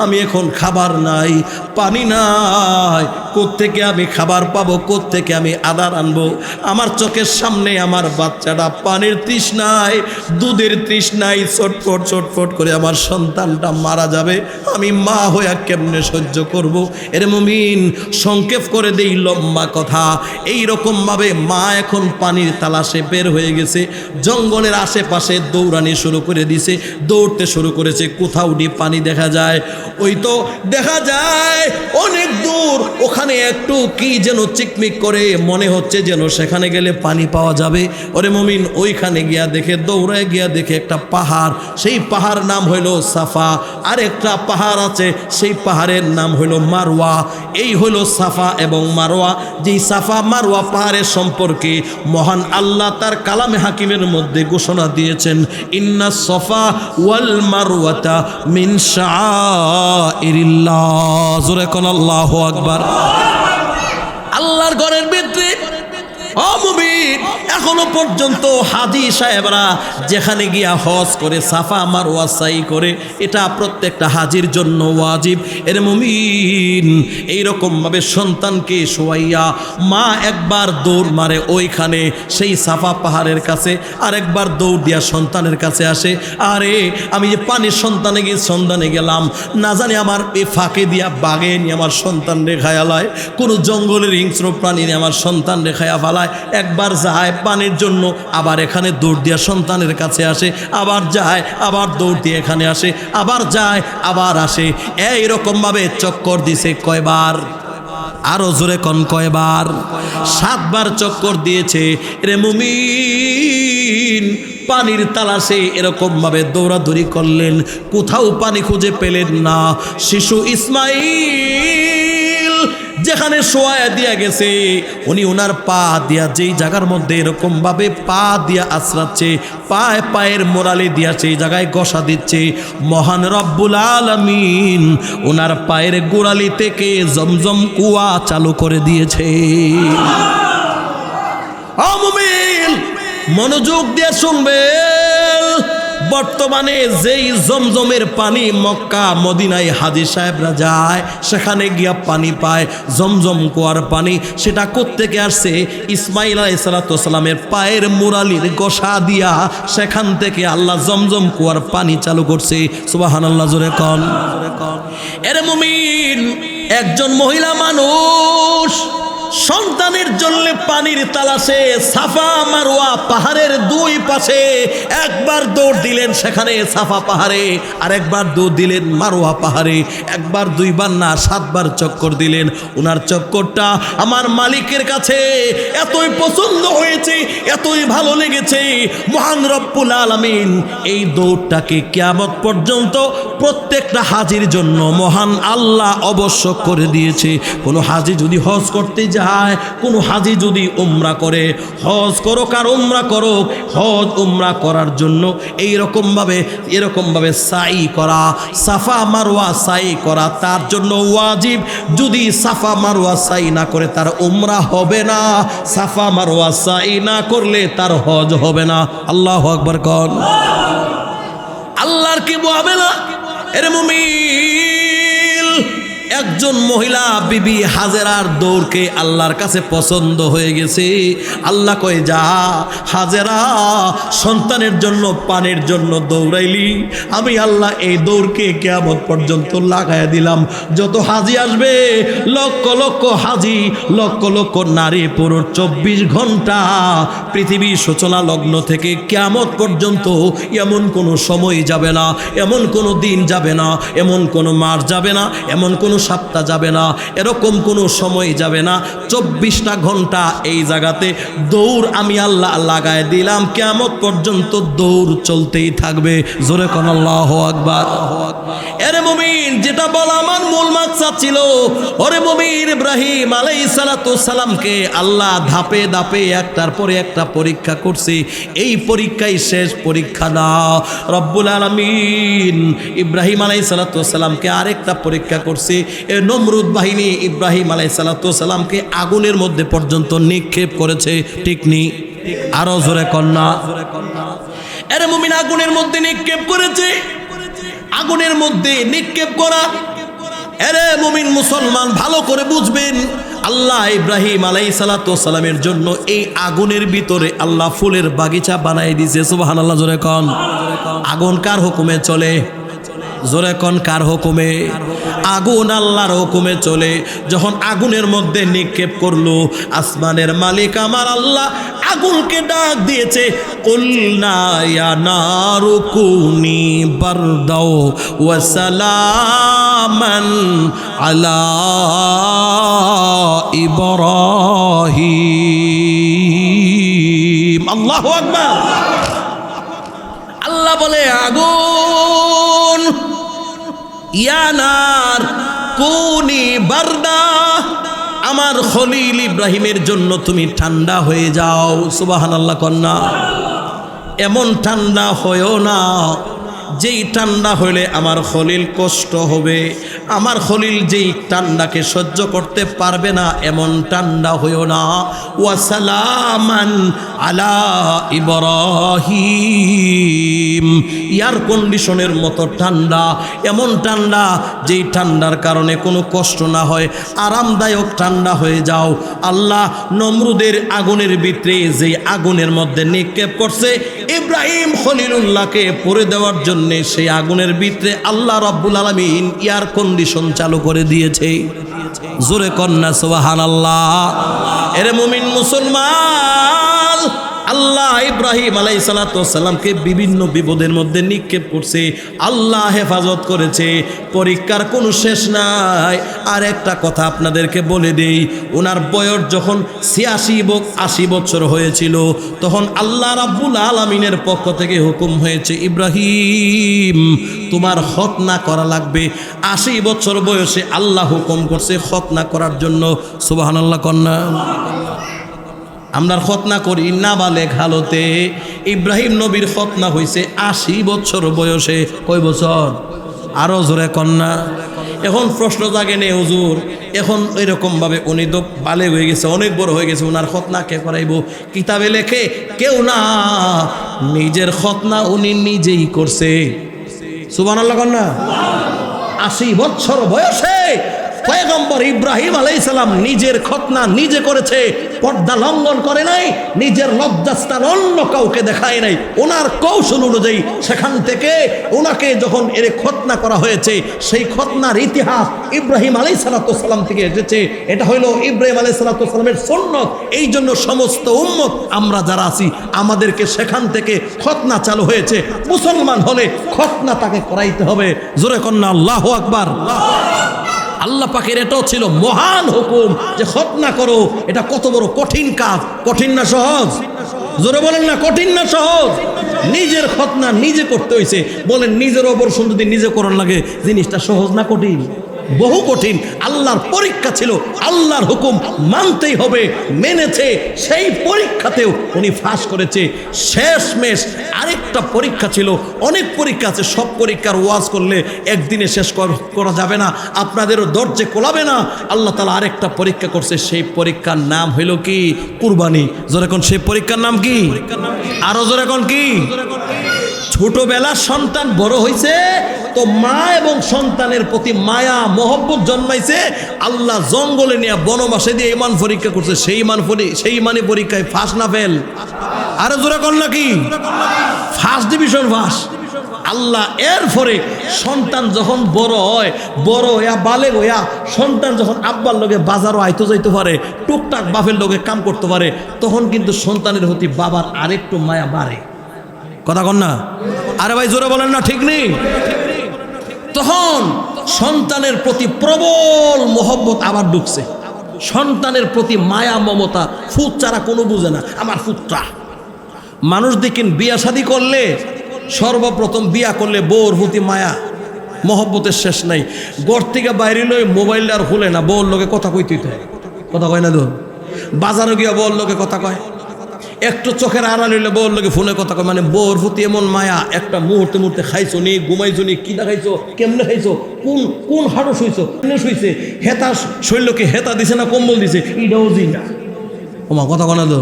আমি এখন খাবার নাই, পানি নাই, কোত্থেকে আমি খাবার পাবো, কোত্থেকে আমি আদার আনবো? আমার চোখের সামনে আমার বাচ্চাটা পানির তৃষ্ণায়, দুধের তৃষ্ণায় ছটফট ছটফট করে আমার সন্তানটা মারা যাবে, আমি মা হইয়া কেমনে সহ্য করব? এর মুমিন, সংক্ষেপ করে দেই লম্বা কথা, এই রকমভাবে মা এখন পানির তালাশে বের হয়ে গেছে, জঙ্গলের আশেপাশে দৌড়ানি শুরু করে দিছে, দৌড়তে শুরু করেছে। কোথাও ডি পানি দেখা যায়, ওই তো দেখা যায় অনেক দূর, ওখানে একটু কি যেন চিকমিক করে, মনে হচ্ছে যেন সেখানে গেলে পানি পাওয়া যাবে। ওরে মুমিন, ওইখানে গিয়া দেখে, দৌড়ায় গিয়া দেখে একটা পাহাড়, সেই পাহাড় নাম হইল সাফা, আর একটা পাহাড় আছে সেই পাহাড়ের নাম হইল মারওয়া। এই হইল সাফা এবং মারওয়া। যেই সাফা মারওয়া পাহাড়ের সম্পর্কে মহান আল্লাহ তার কালামে হাকিমের মধ্যে ঘোষণা দিয়েছেন, ইন্না সফা ওয়াল মারওয়াতা মিন শাআইরিল্লাহ। জোরে কোন আল্লাহু আকবার। আল্লাহর ঘরের ভিতরে ও মুমিন, এখনো পর্যন্ত হাজী সাহেবরা যেখানে গিয়া হজ করে, সাফা মারওয়া সাই করে, এটা প্রত্যেকটা হাজির জন্য ওয়াজিব। এর মুমিন, এইরকমভাবে সন্তানকে শোয়াইয়া মা একবার দৌড় মারে ওইখানে সেই সাফা পাহাড়ের কাছে, আর একবার দৌড় দিয়া সন্তানের কাছে আসে, আরে আমি যে পানির সন্তানে গেলাম, না জানি আমার এই ফাঁকে দিয়া বাগে নিয়ে আমার সন্তান রেখায় আলায়, কোনো জঙ্গলের হিংস্র প্রাণী নিয়ে আমার সন্তান রেখায়া ফালায়। একবার যায় পানির জন্য, আবার এখানে দৌড় দিয়া সন্তানের কাছে আসে, আবার যায়, আবার দৌড় দিয়ে এখানে আসে, আবার যায়, আবার আসে। এইরকম ভাবে চক্কর দিছে কয়বার? আরো জোরে কোন কয়বার? 7 বার চক্কর দিয়েছে। রে মুমিন, পানির তালাশে এরকম ভাবে দৌড়াদৌড়ি করলেন, কোথাও পানি খুঁজে পেলেন না। শিশু ইসমাইল যেখানে শোয়া দিয়া গেছে, উনি ওনার পা দিয়া যেই জায়গার মধ্যে এরকম ভাবে পা দিয়া আশ্রাচ্ছে, পায়ের মোড়ালি দিয়া সেই জায়গায় ঘষা দিচ্ছে, মহান রব্বুল আলামিন ওনার পায়ের গোড়ালি থেকে জমজম কুয়া চালু করে দিয়েছে। ও মুমিন, মনোযোগ দিয়ে শুনবেন, বর্তমানে যেই জমজমের পানি মক্কা মদিনায় হাজী সাহেবরা যায়, সেখানে গিয়া পানি পায় জমজম কুয়ার পানি, সেটা কোত্থেকে আসছে? ইসমাইল আলাইহিস সালামের পায়ের মুরালির গোসা দিয়া সেখান থেকে আল্লাহ জমজম কুয়ার পানি চালু করছে। সুবহানাল্লাহ, জোরে কোন। এর মুমিন, একজন মহিলা মানুষ সন্তানের জন্য পানির তালাশে সাফা মারওয়া পাহাড়ের 2 পাশে একবার দৌড় দিলেন সেখানে সাফা পাহাড়ে, আর একবার দৌড় দিলেন মারওয়া পাহাড়ে, একবার 2 বার না 7 বার চক্কর দিলেন। ওনার চক্করটা আমার মালিকের কাছে এতই পছন্দ হয়েছে, এতই ভালো লেগেছে, মহান রব্বুল আলামিন এই দৌড়টাকে কিয়ামত পর্যন্ত প্রত্যেকটা হাজির জন্য মহান আল্লাহ অবশ্য করে দিয়েছে। কোনো হাজি যদি হজ করতে যায়, কোনো হাজি যদি উমরা করে, হজ করুক আর উমরা করুক, হজ উমরা করার জন্য এরকমভাবে সাই করা, সাফা মারওয়া সাই করা তার জন্য ওয়াজিব। যদি সাফা মারওয়া সাই না করে তার উমরা হবে না, সাফা মারওয়া সাই না করলে তার হজ হবে না। আল্লাহু আকবার কোন। আল্লাহর কি মুআমেলা। এর মুমিন, একজন মহিলা বিবি হাজেরার দৌড়কে আল্লাহর কাছে পছন্দ হয়ে গেছে। আল্লাহ কয়, যা হাজেরা, সন্তানের জন্য পানির জন্য দৌড়াইলি, আমি আল্লাহ এই দৌড়কে কিয়ামত পর্যন্ত লাগাইয়া দিলাম। যত হাজি আসবে, লক্ষ লক্ষ হাজি, লক্ষ লক্ষ নারী পুরো 24 ঘন্টা পৃথিবীর সূচনা লগ্ন থেকে কিয়ামত পর্যন্ত এমন কোনো সময় যাবে না, এমন কোনো দিন যাবে না, এমন কোনো মাস যাবে না, এমন কোনো সপ্তাহ যাবে না, এরকম কোনো সময় যাবে না। 24টা ঘন্টা এই জায়গাতে দৌড় আমি আল্লাহ লাগায় দিলাম, কিয়ামত পর্যন্ত দৌড় চলতেই থাকবে। জোরে কোন আল্লাহু আকবার। এরে মুমিন, যেটা বলা আমার মূল মাকসাদ ছিল, ওরে মুমিন, ইব্রাহিম আলাইহিস সালামকে আল্লাহ ধাপে ধাপে একটার পরে একটা পরীক্ষা করছে। এই পরীক্ষাই শেষ পরীক্ষা না। রব্বুল আলামিন ইব্রাহিম আলাইহিস সালামকে আরেকটা পরীক্ষা করছে। এ নমরুদ বাহিনী ইব্রাহিম আলাইহিস সালামকে আগুনের মধ্যে পর্যন্ত নিক্ষেপ করেছে, ঠিক নি? আরো জোরে কন্যা, এর মুমিন আগুনের মধ্যে নিক্ষেপ করেছে। আগুনের মধ্যে নিক্ষেপ করা, এরে মুমিন মুসলমান ভালো করে বুঝবেন, আল্লাহ ইব্রাহিম আলাইহিস সালামের জন্য এই আগুনের ভিতরে আল্লাহ ফুলের বাগিচা বানাই দিয়েছে। সুবহানাল্লাহ, জোরে কোন। আগুন কার হুকুমে চলে? জোরে কোন, কার হুকুমে? আগুন আল্লাহর হুকুমে চলে। যখন আগুনের মধ্যে নিক্ষেপ করলো, আসমানের মালিক আমার আল্লাহ আগুনকে ডাক দিয়েছে, কুলনা ইয়া নারু কুনি বারদাও ওয়া সালামান আলা ইব্রাহিম। আল্লাহু আকবার। আল্লাহ বলে, আগুন ইয়ানার কুনি বারদা, আমার খলিল ইব্রাহিমের জন্য তুমি ঠান্ডা হয়ে যাও। সুবহানাল্লাহ কন্যা, এমন ঠান্ডা হয়েও না যেই ঠান্ডা হইলে আমার খলিল কষ্ট হবে, আমার খলিল যেই ঠান্ডাকে সহ্য করতে পারবে না, এমন ঠান্ডা হইও না। ওয়া সালামান আলা ইব্রাহিম, এয়ার কন্ডিশনের মতো ঠান্ডা, এমন ঠান্ডা যেই ঠান্ডার কারণে কোনো কষ্ট না হয়, আরামদায়ক ঠান্ডা হয়ে যাও। আল্লাহ নমরুদের আগুনের ভিতরে যেই আগুনের মধ্যে নিক্ষেপ করছে ইব্রাহিম খলিলুল্লাহকে পড়ে দেওয়ার জন্য, সেই আগুনের ভিতরে আল্লাহ রাব্বুল আলামিন এয়ার কন্ডিশন চালু করে দিয়েছে। জোরে কন্যা সুবহানাল্লাহ। এরে মুমিন মুসলমান, আল্লাহ ইব্রাহিম আলাইহিস সালামকে বিভিন্ন বিপদের মধ্যে নিক্ষেপ করছে, আল্লাহ হেফাজত করেছে। পরীক্ষার কোনো শেষ নাই। আর একটা কথা আপনাদেরকে বলে দেই, ওনার বয়স যখন ৮৬ বছর হয়েছিল, তখন আল্লাহ রাব্বুল আলামিনের পক্ষ থেকে হুকুম হয়েছে, ইব্রাহিম তোমার খতনা করা লাগবে। ৮০ বছর বয়সে আল্লাহ হুকুম করছে খতনা করার জন্য। সুবহানাল্লাহ কন্যা। আমরা খতনা করি নাবালেগ হালতে, ইব্রাহিম নবীর খতনা হয়েছে ৮০ বছর বয়সে। কয় বছর? আরো জোরে কন্যা। এখন প্রশ্ন জাগে নে হুজুর, এখন এরকমভাবে উনি তো বালেগ হয়ে গেছে, অনেক বড় হয়ে গেছে, ওনার খতনা কে করাইব? কিতাবে লেখে কেউ না, নিজের খতনা উনি নিজেই করছে। সুবহানাল্লাহ কন্যা। ৮০ বছর বয়সে পয়গম্বর ইব্রাহিম আলাইহিস সালাম নিজের খতনা নিজে করেছে, পর্দা লঙ্ঘন করে নাই, নিজের লজ্জাস্থান অন্য কাউকে দেখায় নাই। ওনার কৌশল অনুযায়ী সেখান থেকে ওনাকে যখন এর খতনা করা হয়েছে, সেই খতনার ইতিহাস ইব্রাহিম আলাইহিস সালাম থেকে এসেছে। এটা হইলো ইব্রাহিম আলাইহিস সালামের সুন্নত। এই জন্য সমস্ত উম্মত আমরা যারা আছি, আমাদেরকে সেখান থেকে খতনা চালু হয়েছে। মুসলমান হলে খতনা তাকে করাইতে হবে। জোরে কন্যা আল্লাহু আকবার। আল্লাহ পাকের এটাও ছিল মহান হুকুম যে খতনা করো। এটা কত বড় কঠিন কাজ, কঠিন না সহজ? জোরে বলেন না, কঠিন না সহজ? নিজের খতনা নিজে করতে হয়েছে। বলেন নিজের অপারেশন যদি নিজে করার লাগে, জিনিসটা সহজ না কঠিন? বহু কঠিন। আল্লাহর পরীক্ষা ছিল, আল্লাহর হুকুম মানতেই হবে, মেনেছে। সেই পরীক্ষাতেও উনি ফাঁস করেছে। শেষমেশ আরেকটা পরীক্ষা ছিল, অনেক পরীক্ষা আছে, সব পরীক্ষার ওয়াজ করলে একদিনে শেষ করা যাবে না, আপনাদেরও ধৈর্য কোলাবে না। আল্লাহ তাআলা আরেকটা পরীক্ষা করছে, সেই পরীক্ষার নাম হইল কি? কুরবানি। জোরে কোন, সেই পরীক্ষার নাম কি? আরো জোরে কোন কি? ছোটবেলার সন্তান বড় হয়েছে তো মা এবং সন্তানের প্রতি মায়া মহব্বত জন্মাইছে। আল্লাহ জঙ্গলে নিয়ে বনবাসে দিয়ে ইমান পরীক্ষা করছে। সেই ইমানি পরীক্ষায় ফার্স্ট না ফেল? আরে জোরে কোন নাকি? ফার্স্ট ডিভিশন ফাঁস। আল্লাহ এরপরে সন্তান যখন বড় হয়, বড় হইয়া বালেগ হইয়া সন্তান যখন আব্বার লগে বাজারও আইতে যাইতে পারে, টুকটাক বাপের লগে কাম করতে পারে, তখন কিন্তু সন্তানের প্রতি বাবার আরেকটু মায়া বাড়ে। কথা কন না? আরে ভাই জোরে বলেন না, ঠিক নেই? তখন সন্তানের প্রতি প্রবল মহব্বত আবার ঢুকছে। সন্তানের প্রতি মায়া মমতা, ফুট ছাড়া কোনো বুঝে না আমার ফুটটা। মানুষ দেখেন বিয়া শাদী করলে, সর্বপ্রথম বিয়া করলে বউর প্রতি মায়া মহব্বতের শেষ নাই। ঘর থেকে বাইরে লই মোবাইল আর খুলে না, বউর লোকে কথা কইতে হয়। কথা কয় না? তো বাজারে গিয়া বউর লোকে কথা কয়। একটু চোখের আড়াল হইলে বউর লোকে ফোনে কথা কয়, মানে বউর প্রতি এমন মায়া, একটা মুহূর্তে মুহূর্তে খাইছো নি, ঘুমাইছো নি, কিনা খাইছো, কেমনে খাইছো, কোন কোন হাড়ো শুইছো, কেমনে শুইছে, হেতা শৈলকে হেতা দিছে না কম্বল দিছে, এটাও জিগা। ওমা কথা কনা তো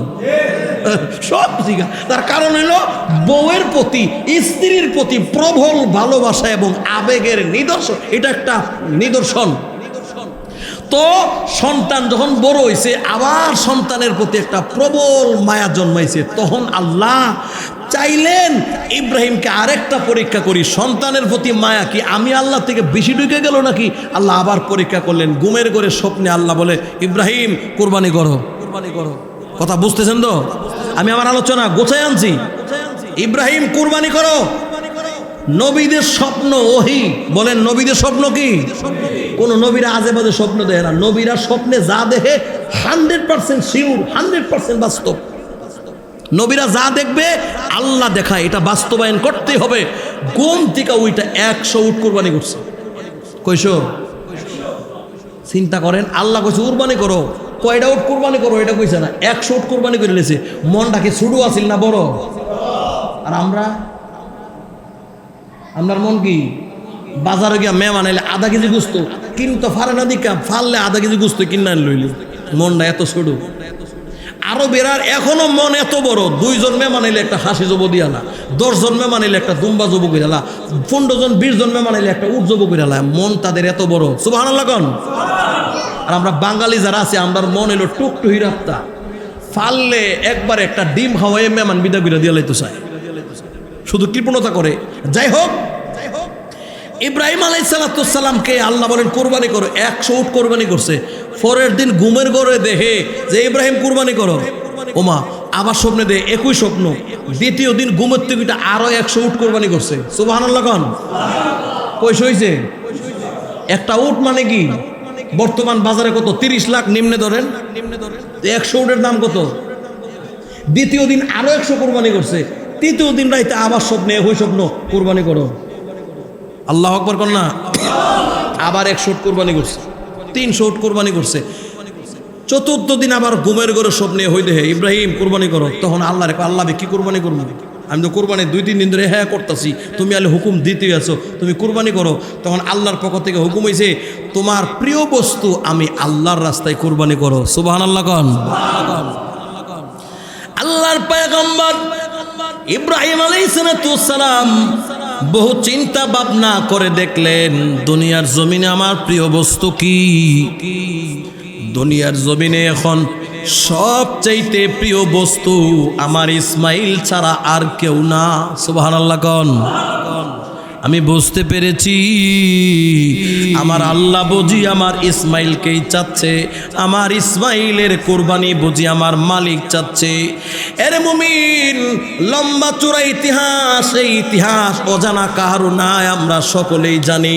সব জিগা। তার কারণ হইল বউয়ের প্রতি, স্ত্রীর প্রতি প্রবল ভালোবাসা এবং আবেগের নিদর্শন, এটা একটা নিদর্শন। তো সন্তান যখন বড় হয়েছে, আবার সন্তানের প্রতি একটা প্রবল মায়া জন্মাইছে, তখন আল্লাহ চাইলেন ইব্রাহিমকে আরেকটা পরীক্ষা করি, সন্তানের প্রতি মায়া কি আমি আল্লাহ থেকে বেশি ঢুকে গেল নাকি। আল্লাহ আবার পরীক্ষা করলেন। ঘুমের ঘরে স্বপ্নে আল্লাহ বলে, ইব্রাহিম কুরবানি করো, কুরবানি করো। কথা বুঝতেছেন তো? আমি আমার আলোচনা গোছায় আনছি। ইব্রাহিম কুরবানি করো। নবীদের স্বপ্ন ওহী, বলেন নবীদের স্বপ্ন কি? কোন নবীরা আজে বাজে স্বপ্ন দেখে না। নবীরা স্বপ্নে যা দেখে 100% শিওর, 100% বাস্তব। নবীরা যা দেখবে আল্লাহ দেখায়, এটা বাস্তবায়ন করতেই হবে। ঘুম থেকে ওইটা 100 উট কুরবানি করছে। কইছো? চিন্তা করেন, আল্লাহ কইছে কুরবানি করো, কয়টা উট কুরবানি করো এটা কইছে না, 100 উট কুরবানি করে লেছে। মনটা কি ছোট আছিল না বড়? আর আপনার মন কি? বাজারে গিয়া মেহমান আইলে আধা কেজি গুস্ত কিনতে পারে না, দিকা ফাললে আধা কেজি গুস্ত কিনা লইলি, মনটা এত ছোট। আরো বেরার এখনো মন এত বড়, 2 জন মেহমান আইলে একটা হাসি জব দিয়ালা, 10 জন মেহমান আইলে একটা দুম্বা জব কইরালা, 15 জন 20 জন মেহমান আইলে একটা উট জব কইরালা। মন তাদের এত বড়। সুবহানাল্লাহ কোন। আর আমরা বাঙালি যারা আছে, আমরা মন এলো টুকটুহি রাখতা, ফাললে একবার একটা ডিম খাওয়াই মেহমান বিদা বিদা দিয়া লাইতে চায়, শুধু কৃপণতা করে। যাই হোক, ইব্রাহিম আলাইহিস সালামকে আল্লাহ বলেন কুরবানি করো, 100 উট কুরবানি করছে। পরের দিন ঘুমের ঘরে দেখে যে ইব্রাহিম কুরবানি করো, ওমা আবার স্বপ্নে দে একই স্বপ্ন। দ্বিতীয় দিন ঘুমের থেকে আরো 100 উট কুরবানি করছে। সুবহানাল্লাহ কোন। কয়শ হইছে? একটা উট মানে কি বর্তমান বাজারে কত? 30 লাখ নিম্নে ধরেন। 100 উটের দাম কত? দ্বিতীয় দিন আরো 100 কুরবানি করছে। তৃতীয় দিন রাইতে আবার স্বপ্নে একই স্বপ্ন, কুরবানি করো। আল্লাহ আকবার কর না। আবার 100 উট কুরবানি করছে, 300 উট কুরবানি করছে। চতুর্থ দিন আবার ঘুমের ঘরে স্বপ্নে হই দেখে ইব্রাহিম কুরবানি করো। তখন আল্লাহ রেখো, আল্লাহ কি কুরবানি করবো? আমি তো কুরবানি 2-3 দিন ধরে হ্যাঁ করতেছি, তুমি আলে হুকুম দিতে আছো, তুমি কুরবানি করো। তখন আল্লাহর পক্ষ থেকে হুকুম হয়েছে, তোমার প্রিয় বস্তু আমি আল্লাহর রাস্তায় কুরবানি করো। সুবহানাল্লাহ কোন। আল্লাহর পয়গম্বর ইব্রাহিম আলাইহিস সালাম বহু চিন্তা ভাবনা করে দেখলেন, দুনিয়ার জমিনে আমার প্রিয় বস্তু কি? দুনিয়ার জমিনে এখন সবচাইতে প্রিয় বস্তু আমার ইসমাইল ছাড়া আর কেউ না। সুবহানাল্লাহ কোন। আমি বুঝতে পেরেছি, আমার আল্লাহ বুঝি আমার ইসমাইলকেই চাচ্ছে, আমার ইসমাইলের কোরবানি বুঝি আমার মালিক চাচ্ছে। এর মুমিন, লম্বা চূড়া ইতিহাস, এই ইতিহাস অজানা কারো নাই, আমরা সকলেই জানি।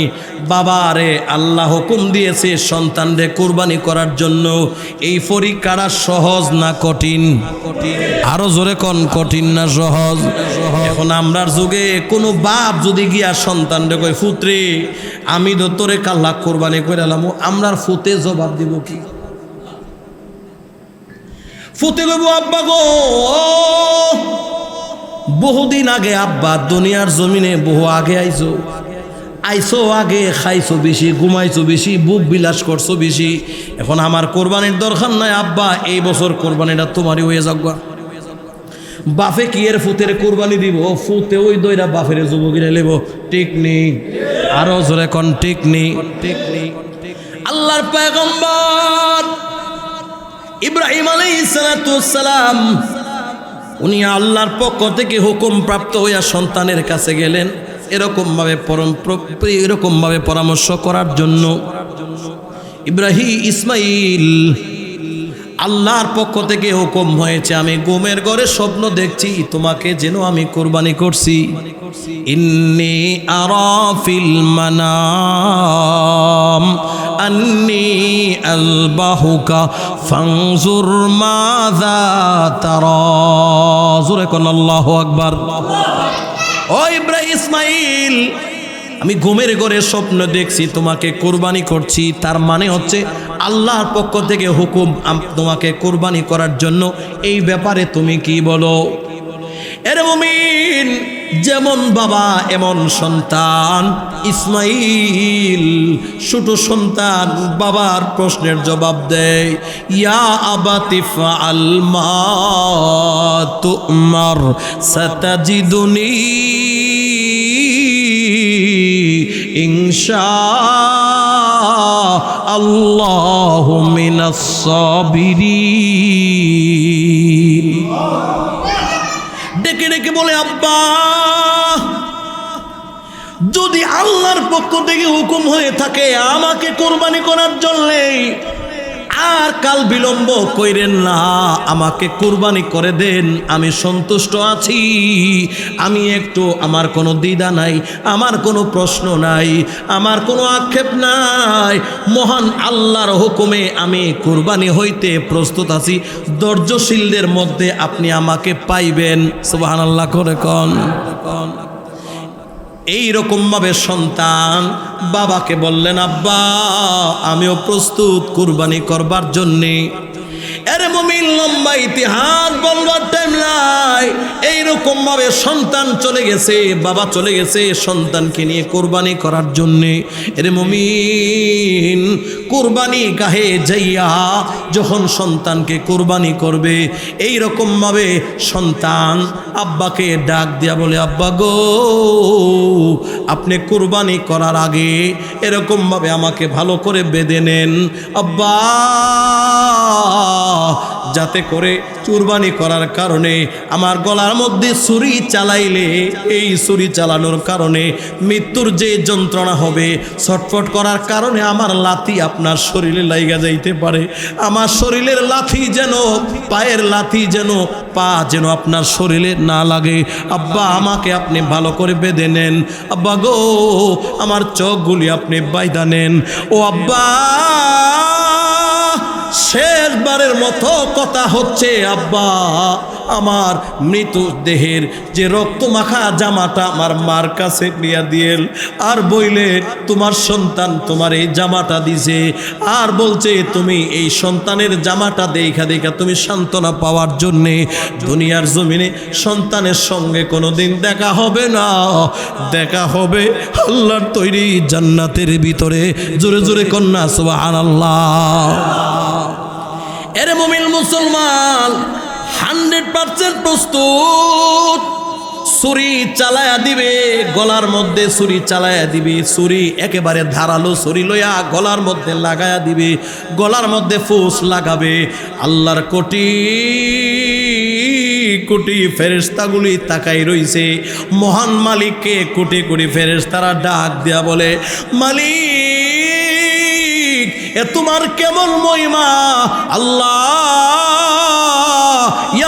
বাবারে আল্লাহ হুকুম দিয়েছে সন্তানরে কোরবানি করার জন্য। এই পরীক্ষাটা সহজ না কঠিন? আরো জোরে কোন, কঠিন না সহজ? এখন আমরার যুগে কোনো বাপ যদি গিয়া সন্তানরে কই, ফুতরে আমি তো তোরে কাল্লা কোরবানি করে এলাম, আমরার ফুতে জবাব দিব কি? ফুতে কইব, আব্বা গো বহুদিন আগে আব্বা দুনিয়ার জমিনে বহু আগে আইসো আগে, খাইছো বেশি, ঘুমাইছো বেশি, বুক বিলাস করছো বেশি, এখন আমার কোরবানির দরকার নাই আব্বা, এই বছর কোরবানিটা তোমারই হয়ে যাক। বাফে কি এর ফুতের কোরবানি দিব? ফুতে ওই দইরা বাফের যুবকিরা লেব, ঠিক নেই? আরো জোরে কোন, ঠিক নেই? আল্লাহর পয়গম্বর ইব্রাহিম আলাইহিস সালাম উনি আল্লাহর পক্ষ থেকে হুকুম প্রাপ্ত হইয়া সন্তানের কাছে গেলেন, এরকম ভাবে পরামর্শ করার জন্য। ইসমাইল, আল্লাহর পক্ষ থেকে হুকুম হয়েছে, আমি ঘুমের ঘরে স্বপ্ন দেখছি তোমাকে যেন আমি কুরবানি করছি। ইন্নী আরা ফিল মানাম আন্নী আলবাহুকা ফানজুর মাযা তারা। জোরে কোন আল্লাহু আকবার। ও ইব্রাহিম, ইসমাইল, আমি ঘুমের ঘরে স্বপ্ন দেখছি তোমাকে কোরবানি করছি, তার মানে হচ্ছে আল্লাহর পক্ষ থেকে হুকুম তোমাকে কোরবানি করার জন্য। এই ব্যাপারে তুমি কি বলো? এর মুমিন, যেমন বাবা এমন সন্তান। ইসমাইল ছোট সন্তান বাবার প্রশ্নের জবাব দেয়, ইয়া আবাতি ফাআল মা তুমার সাতাজিদুনি ইনশাআল্লাহু মিনাস সাবিরিন। ডেকে ডেকে বলে, আব্বা, যদি আল্লাহর পক্ষ থেকে হুকুম হয়ে থাকে আমাকে কোরবানি করার জন্য, আর কাল বিলম্ব কইরেন না, আমাকে কোরবানি করে দেন, আমি সন্তুষ্ট আছি। আমি একটু, আমার কোনো দ্বিধা নাই, আমার কোনো প্রশ্ন নাই, আমার কোনো আক্ষেপ নাই। মহান আল্লাহর হুকুমে আমি কোরবানি হইতে প্রস্তুত আছি। ধৈর্যশীলদের মধ্যে আপনি আমাকে পাইবেন। সুবহানাল্লাহ করে কোন। এইরকমভাবে সন্তান বাবাকে বললেন, আব্বা, আমিও প্রস্তুত কুরবানি করবার জন্যে। এর মুমিন, লম্বা ইতিহাস বলবার টাইম নাই। এইরকম ভাবে সন্তান চলে গেছে, বাবা চলে গেছে সন্তানকে নিয়ে কোরবানি করার জন্যে। এর মুমিন, কোরবানি গাহে যাইয়া যখন সন্তানকে কোরবানি করবে, এইরকম ভাবে সন্তান আব্বাকে ডাক দিয়া বলে, আব্বা গো, আপনি কোরবানি করার আগে এরকম ভাবে আমাকে ভালো করে বেঁধে নেন আব্বা, যাতে করে কুরবানি করার কারণে আমার গলার মধ্যে ছুরি চালাইলে এই ছুরি চালানোর কারণে মৃত্যুর যে যন্ত্রণা হবে, ছটফট করার কারণে আমার লাথি আপনার শরীরে লাইগা যাইতে পারে। আমার শরীরের লাথি যেন, পায়ের লাথি যেন, পা যেন আপনার শরীরে না লাগে। আব্বা, আমাকে আপনি ভালো করে বেঁধে নেন। আব্বা গো, আমার চোখগুলি আপনি বাইধা নেন। ও আব্বা, শেষবারের মতো কথা হচ্ছে, আব্বা, আমার মৃত্যু দেহের যে রক্ত মাখা জামাটা আমার মার কাছে নিয়ে দিয়েল, আর বইলে তোমার সন্তান তোমার এই জামাটা দিছে, আর বলছে তুমি এই সন্তানের জামাটা দেখা দেখা তুমি সান্ত্বনা পাওয়ার জন্যে দুনিয়ার জমিনে সন্তানের সঙ্গে কোনোদিন দেখা হবে না, দেখা হবে আল্লাহর তৈরি জান্নাতের ভিতরে। জোরে জোরে কন্যা সুবহানাল্লাহ। এর মুমিন মুসলমান 100% প্রস্তুত। ছুরি চালায়া দিবে, গলার মধ্যে ছুরি চালায়া দিবে, ছুরি একেবারে ধারালো ছুরি লইয়া গলার মধ্যে লাগায়া দিবে, গলার মধ্যে ফুস লাগাবে। আল্লাহর কোটি কোটি ফেরেশতাগুলি তাকাই রইছে মহান মালিককে। কোটি কোটি ফেরেশতারা ডাক দিয়া বলে, মালিক, এ তোমার কেমন মহিমা আল্লাহ,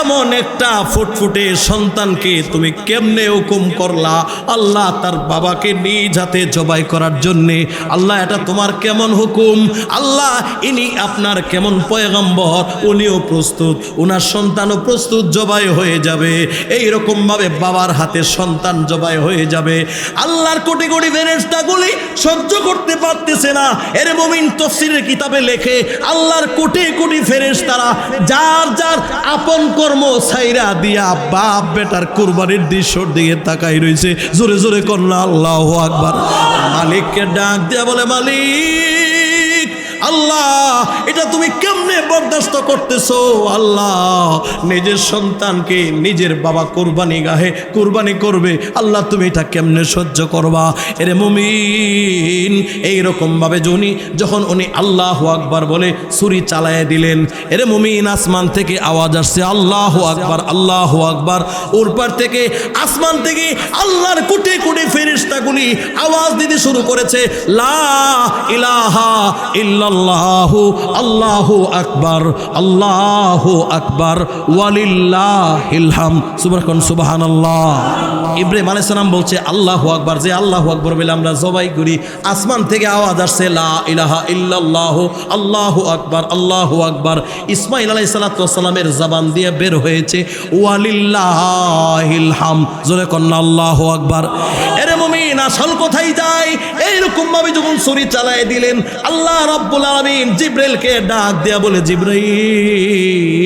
এমন একটা ফুটফুটে সন্তানকে তুমি কেমনে হুকুম করলা আল্লাহ তার বাবাকে নিজ হাতে জবাই করার জন্যে। আল্লাহ, এটা তোমার কেমন হুকুম আল্লাহ, ইনি আপনার কেমন পয়গম্বর, উনিও প্রস্তুত, উনার সন্তানও প্রস্তুত, জবাই হয়ে যাবে। এইরকম ভাবে বাবার হাতে সন্তান জবাই হয়ে যাবে। আল্লাহর কোটি কোটি ফেরেশতাগুলি সহ্য করতে পারতেছে না। এর মুমিন তাফসীরের কিতাবে লেখে, আল্লাহর কোটি কোটি ফেরেশতারা যার যার আপন কর্ম ছাইরা দিয়া বাপ বেটার কুরবানির দৃশ্যর দিকে তাকাই রইছে। জোরে জোরে কন্যা আল্লাহু আকবার। মালিককে ডাক দিয়া বলে, মালিক, আল্লাহ, এটা তুমি কেমনে বরদাস্ত করতেছো আল্লাহ? নিজের সন্তানকে নিজের বাবা কোরবানি গাহে কোরবানি করবে, আল্লাহ তুমি এটা কেমনে সহ্য করবা? এরে মুমিন, এইরকম ভাবে যখন উনি আল্লাহু আকবার বলে ছুরি চালায় দিলেন, এরে মুমিন, আসমান থেকে আওয়াজ আসছে, আল্লাহু আকবার, আল্লাহু আকবার। উপর থেকে, আসমান থেকে আল্লাহর কোটি কোটি ফেরেশতাগুলি আওয়াজ দিতে শুরু করেছে, লা ইলাহা ইল্লাল্লাহ সুবহানাল্লাহু আল্লাহু আকবার আল্লাহু আকবার ওয়ালিল্লাহিল হামদ সুবহানাল্লাহ। ইব্রাহিম আলাইহিস সালাম বলছে আল্লাহু আকবার, যে আল্লাহু আকবার বলে আমরা জবাই করি, আসমান থেকে আওয়াজ আসছে লা ইলাহা ইল্লাল্লাহ আল্লাহু আকবার আল্লাহু আকবার। ইসমাঈল আলাইহিস সালামের জবান দিয়ে বের হয়েছে ওয়ালিল্লাহিল হামদ, জোরে কন্না আল্লাহু আকবার। এরে মুমিন, আসল কোথায় যায়? এইরকম ভাবে যখন ছুরি চালায় দিলেন, আল্লাহ রাব্বুল আলামিন জিবরাইলকে ডাক দেয়া বলে, জিবরাইল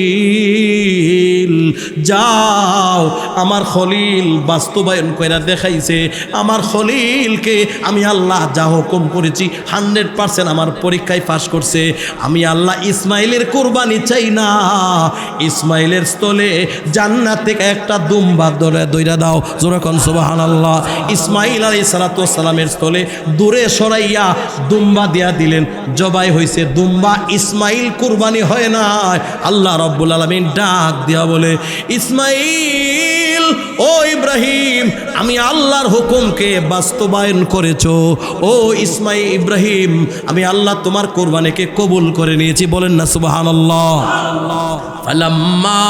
যাও, আমার খলিল বাস্তবায়ন কইরা দেখাইছে। আমার খলিলকে আমি আল্লাহ যা হুকুম করেছি 100% আমার পরীক্ষায় পাস করছে। আমি আল্লাহ ইসমাইলের কুরবানি চাই না, ইসমাইলের স্থলে জান্নাত থেকে একটা দুম্বা দইরা দাও, জোরে কোন সুবহানাল্লাহ। ইসমাইল আলাইহিস সালামের স্থলে দূরে সরাইয়া দুম্বা দিয়া দিলেন, জবাই হয়েছে দুম্বা। ইসমাইল কুরবানি হয় না। আল্লাহ রাব্বুল আলামিন ডাক দিয়া বলে, ইসমাইল ও ইব্রাহিম, আমি আল্লাহর হুকুমকে বাস্তবায়ন করেছো। ও ইসমাইল ইব্রাহিম, আমি আল্লাহ তোমার কুরবানিকে কবুল করে নিয়েছি। বলেন না সুবহানাল্লাহ। ফালাম্মা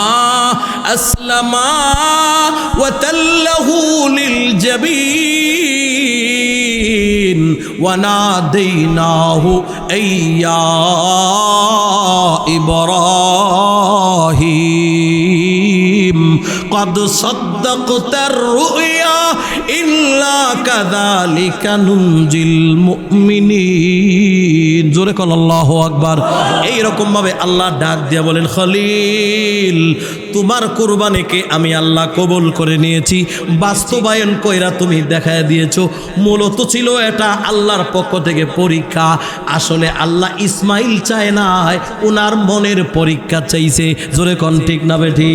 আসলামা ওয়া তাল্লাহু লিল জাবিন ওয়া নাদাইনাহু আইয়া ইব্রাহিম قد صدقت الرؤيا إلا كذلك ننجي المؤمنين জোরে কল আল্লাহু আকবার। এইরকম ভাবে আল্লাহ ডাক দিয়া বলেন, খলিল তোমার কুরবানিকে আমি আল্লাহ কবুল করে নিয়েছি, বাস্তবায়ন কইরা তুমি দেখায় দিয়েছো। মূলত ছিল এটা আল্লাহর পক্ষ থেকে পরীক্ষা। আসলে আল্লাহ ইসমাইল চায় নাই, ওনার মনের পরীক্ষা চাইছে। জোরে কোন ঠিক না বেঠি?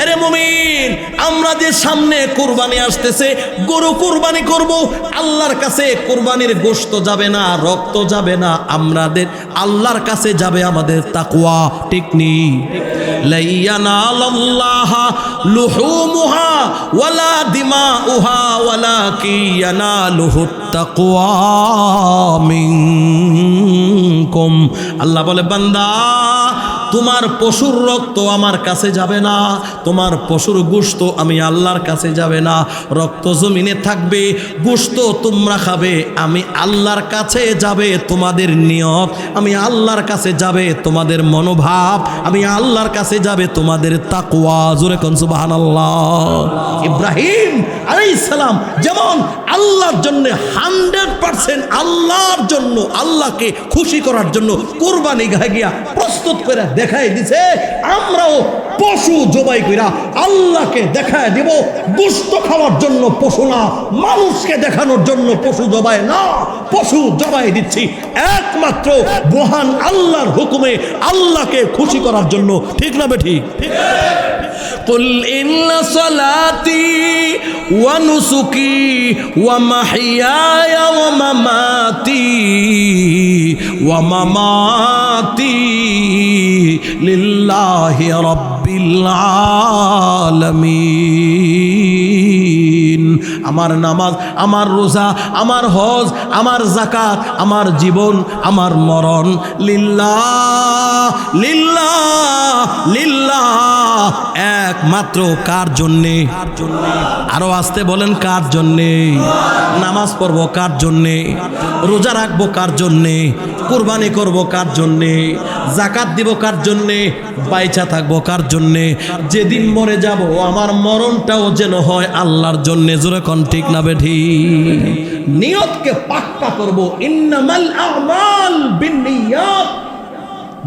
এরে মুমিন, আমরা যে সামনে কুরবানি আসতেছে, গরু কুরবানি করব, আল্লাহর কাছে কুরবানির গোশত যাবে না, রক্ত যাবে না, আমাদের আল্লাহর কাছে যাবে আমাদের তাকওয়া। ঠিক নি? লা ইয়ানালাল্লাহা লুহুমুহা ওয়ালা দিমাউহা ওয়ালাকিন ইয়ানালুহুত তাকওয়া মিনকুম। আল্লাহ বলে, বান্দা তোমার পশুর রক্ত আমার কাছে যাবে না, তোমার পশুর গোশত আমি আল্লাহর কাছে যাবে না। রক্ত জমিনে থাকবে, গোশত তোমরা খাবে, আমি আল্লাহর কাছে যাবে তোমাদের নিয়ত, আমি আল্লাহর কাছে যাবে তোমাদের মনোভাব, আমি আল্লাহর কাছে যাবে তোমাদের তাকওয়া। জোরে কোন সুবহানাল্লাহ। ইব্রাহিম আলাইহিস সালাম যেমন আল্লাহর জন্য 100% আল্লাহর জন্য, আল্লাহকে খুশি করার জন্য কুরবানি গিয়া প্রস্তুত করে দেখাই দিছে, আমরাও পশু জবাই কইরা আল্লাহকে দেখায় দিব। গোশত খাওয়ার জন্য পশু না, মানুষকে দেখানোর জন্য পশু জবাই না, পশু জবাই দিচ্ছি একমাত্র মহান আল্লাহর হুকুমে, আল্লাহকে খুশি করার জন্য। ঠিক না বেঠিক? قل إن صلاتي ونسكي ومحياي ومماتي لله رب العالمين। আমার নামাজ, আমার রোজা, আমার হজ, আমার যাকাত, আমার জীবন, আমার মরণ লিল্লাহ লিল্লাহ লিল্লাহ, একমাত্র কার জন্যে? আরো আসতে বলেন, কার জন্যে? নামাজ পড়বো কার জন্যে? রোজা রাখবো কার জন্যে? কুরবানি করবো কার জন্যে? যাকাত দিব কার জন্যে? বাইচা থাকবো কার জন্যে? যেদিন মরে যাব আমার মরণটাও যেন হয় আল্লাহর জন্যে। জোরে কোন ঠিক না বেঠি? নিয়তকে পাক্কা করবো, ইন্নামাল আমাল বিন্নিয়াত।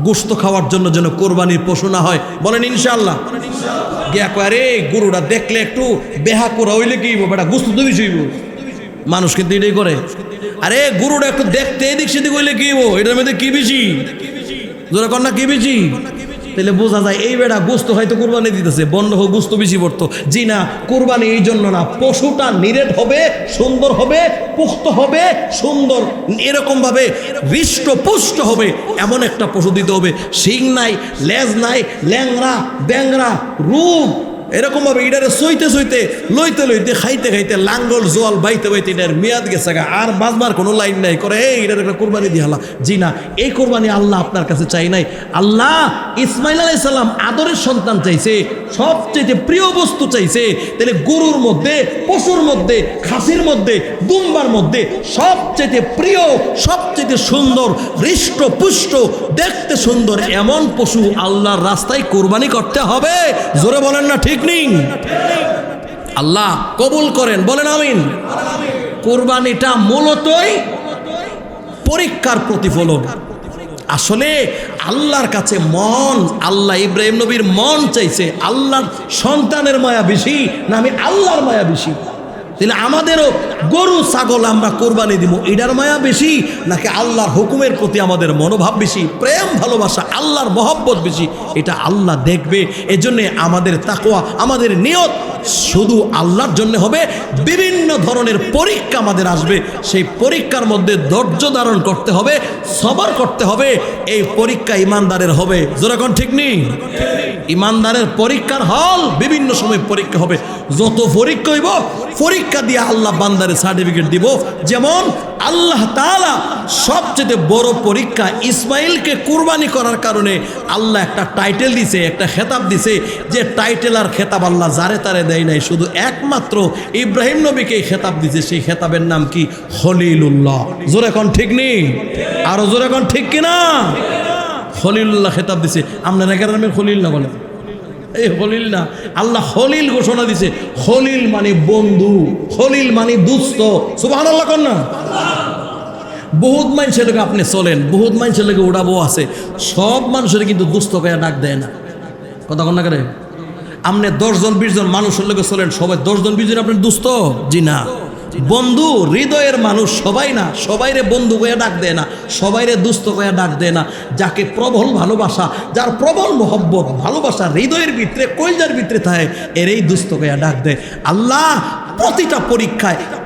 গোশত খাওয়ার জন্য যেন কোরবানির পশু না হয়। বলেন ইনশাআল্লাহ। গিয়া কয়ে গরুটা দেখলে একটু বেহা করা হইলে কি বেটা গোশত তো বেশি হইব। মানুষ কিন্তু এটাই করে, আরে গরুটা একটু দেখতে এদিক সেদিক হইলে কি হইব, এটার মধ্যে কি বেশি? জোরে কর না, কি বেশি? তাহলে বোঝা যায় এই বেটা গোশত হয়তো কোরবানি দিতেছে, বন্ধ হোক গোশত বেশি পড়তো। জি না, কোরবানি এই জন্য না, পশুটা নিরেট হবে, সুন্দর হবে, পুষ্ট হবে, সুন্দর এরকম ভাবে হৃষ্ট পুষ্ট হবে, এমন একটা পশু দিতে হবে। শিং নাই, লেজ নাই, ল্যাংরা ব্যাংরা, রূপ এরকম ভাবে ইডারে সইতে সইতে লইতে লইতে খাইতে খাইতে লাঙ্গল জোয়াল বাইতে বাইতে এটার মেয়াদ গেছে গা, আর বাজবার কোনো লাইন নাই করে এই এটার একটা কোরবানি দিয়ে হালা। জি না, এই কোরবানি আল্লাহ আপনার কাছে চাই নাই। আল্লাহ ইসমাইল আলাইহিস সালাম আদরের সন্তান চাইছে, সবচেয়ে প্রিয় বস্তু চাইছে। তাহলে গরুর মধ্যে, পশুর মধ্যে, খাসির মধ্যে, দুম্বার মধ্যে সবচেয়ে প্রিয়, সবচেয়ে সুন্দর, হৃষ্ট পুষ্ট, দেখতে সুন্দর এমন পশু আল্লাহর রাস্তায় কোরবানি করতে হবে। জোরে বলেন না ঠিক নেই? আল্লাহ কবুল করেন, বলেন আমিন। কোরবানিটা মূলতই পরীক্ষার প্রতিফলন। আসলে আল্লাহর কাছে মন, আল্লাহ ইব্রাহিম নবীর মন চাইছে আল্লাহর সন্তানের মায়া বেশি না আমি আল্লাহর মায়া বেশি? তাহলে আমাদেরও গরু ছাগল আমরা কোরবানি দিব, এটার মায়া বেশি নাকি আল্লাহর হুকুমের প্রতি আমাদের মনোভাব বেশি, প্রেম ভালোবাসা, আল্লাহর মহব্বত বেশি? এটা আল্লাহ দেখবে। এজন্যে আমাদের তাকওয়া, আমাদের নিয়ত শুধু আল্লাহর জন্য হবে। বিভিন্ন ধরনের পরীক্ষা আমাদের আসবে, সেই পরীক্ষার মধ্যে ধৈর্য ধারণ করতে হবে, সবর করতে হবে। এই পরীক্ষা ইমানদারের হবে। যেরকম ঠিক নেই? ইমানদারের পরীক্ষার হল, বিভিন্ন সময় পরীক্ষা হবে। যত পরীক্ষা হইব, পরীক্ষা দিয়ে আল্লাহ বান্দারে সার্টিফিকেট দিব। যেমন আল্লাহ তাআলা সবচেয়ে বড় পরীক্ষা ইসমাইলকে কুরবানি করার কারণে আল্লাহ একটা টাইটেল দিছে, একটা খেতাব দিছে, যে টাইটেল আর খেতাব আল্লাহ যারে তারে দেয় নাই, শুধু একমাত্র ইব্রাহিম নবীকে খেতাব দিছে। সেই খেতাবের নাম কি? খলিলুল্লাহ। জোরে কোন ঠিক নেই? আরো জোরে কোন ঠিক কিনা? খলিলুল্লাহ খেতাব দিছে। আপনারা কেন নামে খলিল না বলেন? এই খলিল না, আল্লাহ খলিল ঘোষণা দিছে। খলিল মানে বন্ধু, খলিল মানে দুস্থ। সুবহানাল্লাহ কোন না? বহুত মানুষের লোক আপনি চলেন, বহুত মানুষের লোকে উড়াবো আছে, সব মানুষের কিন্তু দুস্থ করে ডাক দেয় না। কথা কন না করে? আপনি 10 জন 20 জন মানুষের লোকে চলেন, সবাই 10 জন 20 জন আপনার দুস্থ? জি না। বন্ধু হৃদয়ের মানুষ সবাই না, সবাইরে বন্ধু কয়ে ডাক দেয় না, সবাইরে দুস্থ কয়ে ডাক দেয় না। যাকে প্রবল ভালোবাসা, যার প্রবল মহব্বত ভালোবাসা হৃদয়ের ভিতরে, কলজার ভিতরে থাকে, এরই দুস্থ কয়ে ডাক দেয়। আল্লাহ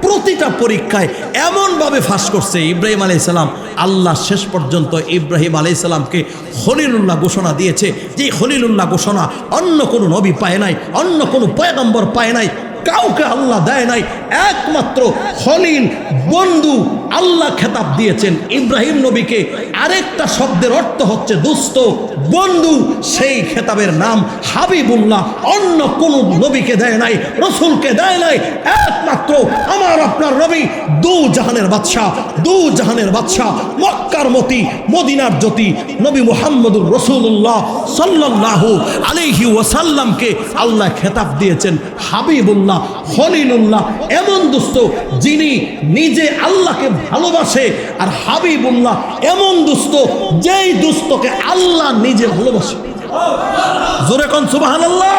প্রতিটা পরীক্ষায় এমনভাবে ফাঁস করছে ইব্রাহিম আলাইহিস সালাম। আল্লাহ শেষ পর্যন্ত ইব্রাহিম আলাইহিস সালামকে খলিলুল্লাহ ঘোষণা দিয়েছে। যে খলিলুল্লাহ ঘোষণা অন্য কোনো নবী পায় নাই, অন্য কোনো পয়গম্বর পায় নাই, কাউকে আল্লাহ দেয় নাই। একমাত্র খলিল, বন্ধু, আল্লাহ খেতাব দিয়েছেন ইব্রাহিম নবীকে। আরেকটা শব্দের অর্থ হচ্ছে দুস্থ, বন্ধু। সেই খেতাবের নাম হাবিবুল্লাহ। অন্য কোন নবীকে দেয় নাই, রসুলকে দেয় নাই। একমাত্র আমার আপনার নবী, দু জাহানের বাদশাহ, মক্কার মতি, মদিনার জ্যোতি, নবী মুহাম্মদুর রাসূলুল্লাহ সাল্লাল্লাহু আলাইহি ওয়াসাল্লামকে আল্লাহ খেতাব দিয়েছেন হাবিবুল্লাহ, খলিলুল্লাহ। এমন দুস্থ যিনি নিজে আল্লাহকে ভালোবাসে, আর হাবিবুল্লাহ এমন দুস্থ যেই দুস্থকে আল্লাহ নিজে ভালোবাসে। জোরে কোন সুবহানাল্লাহ।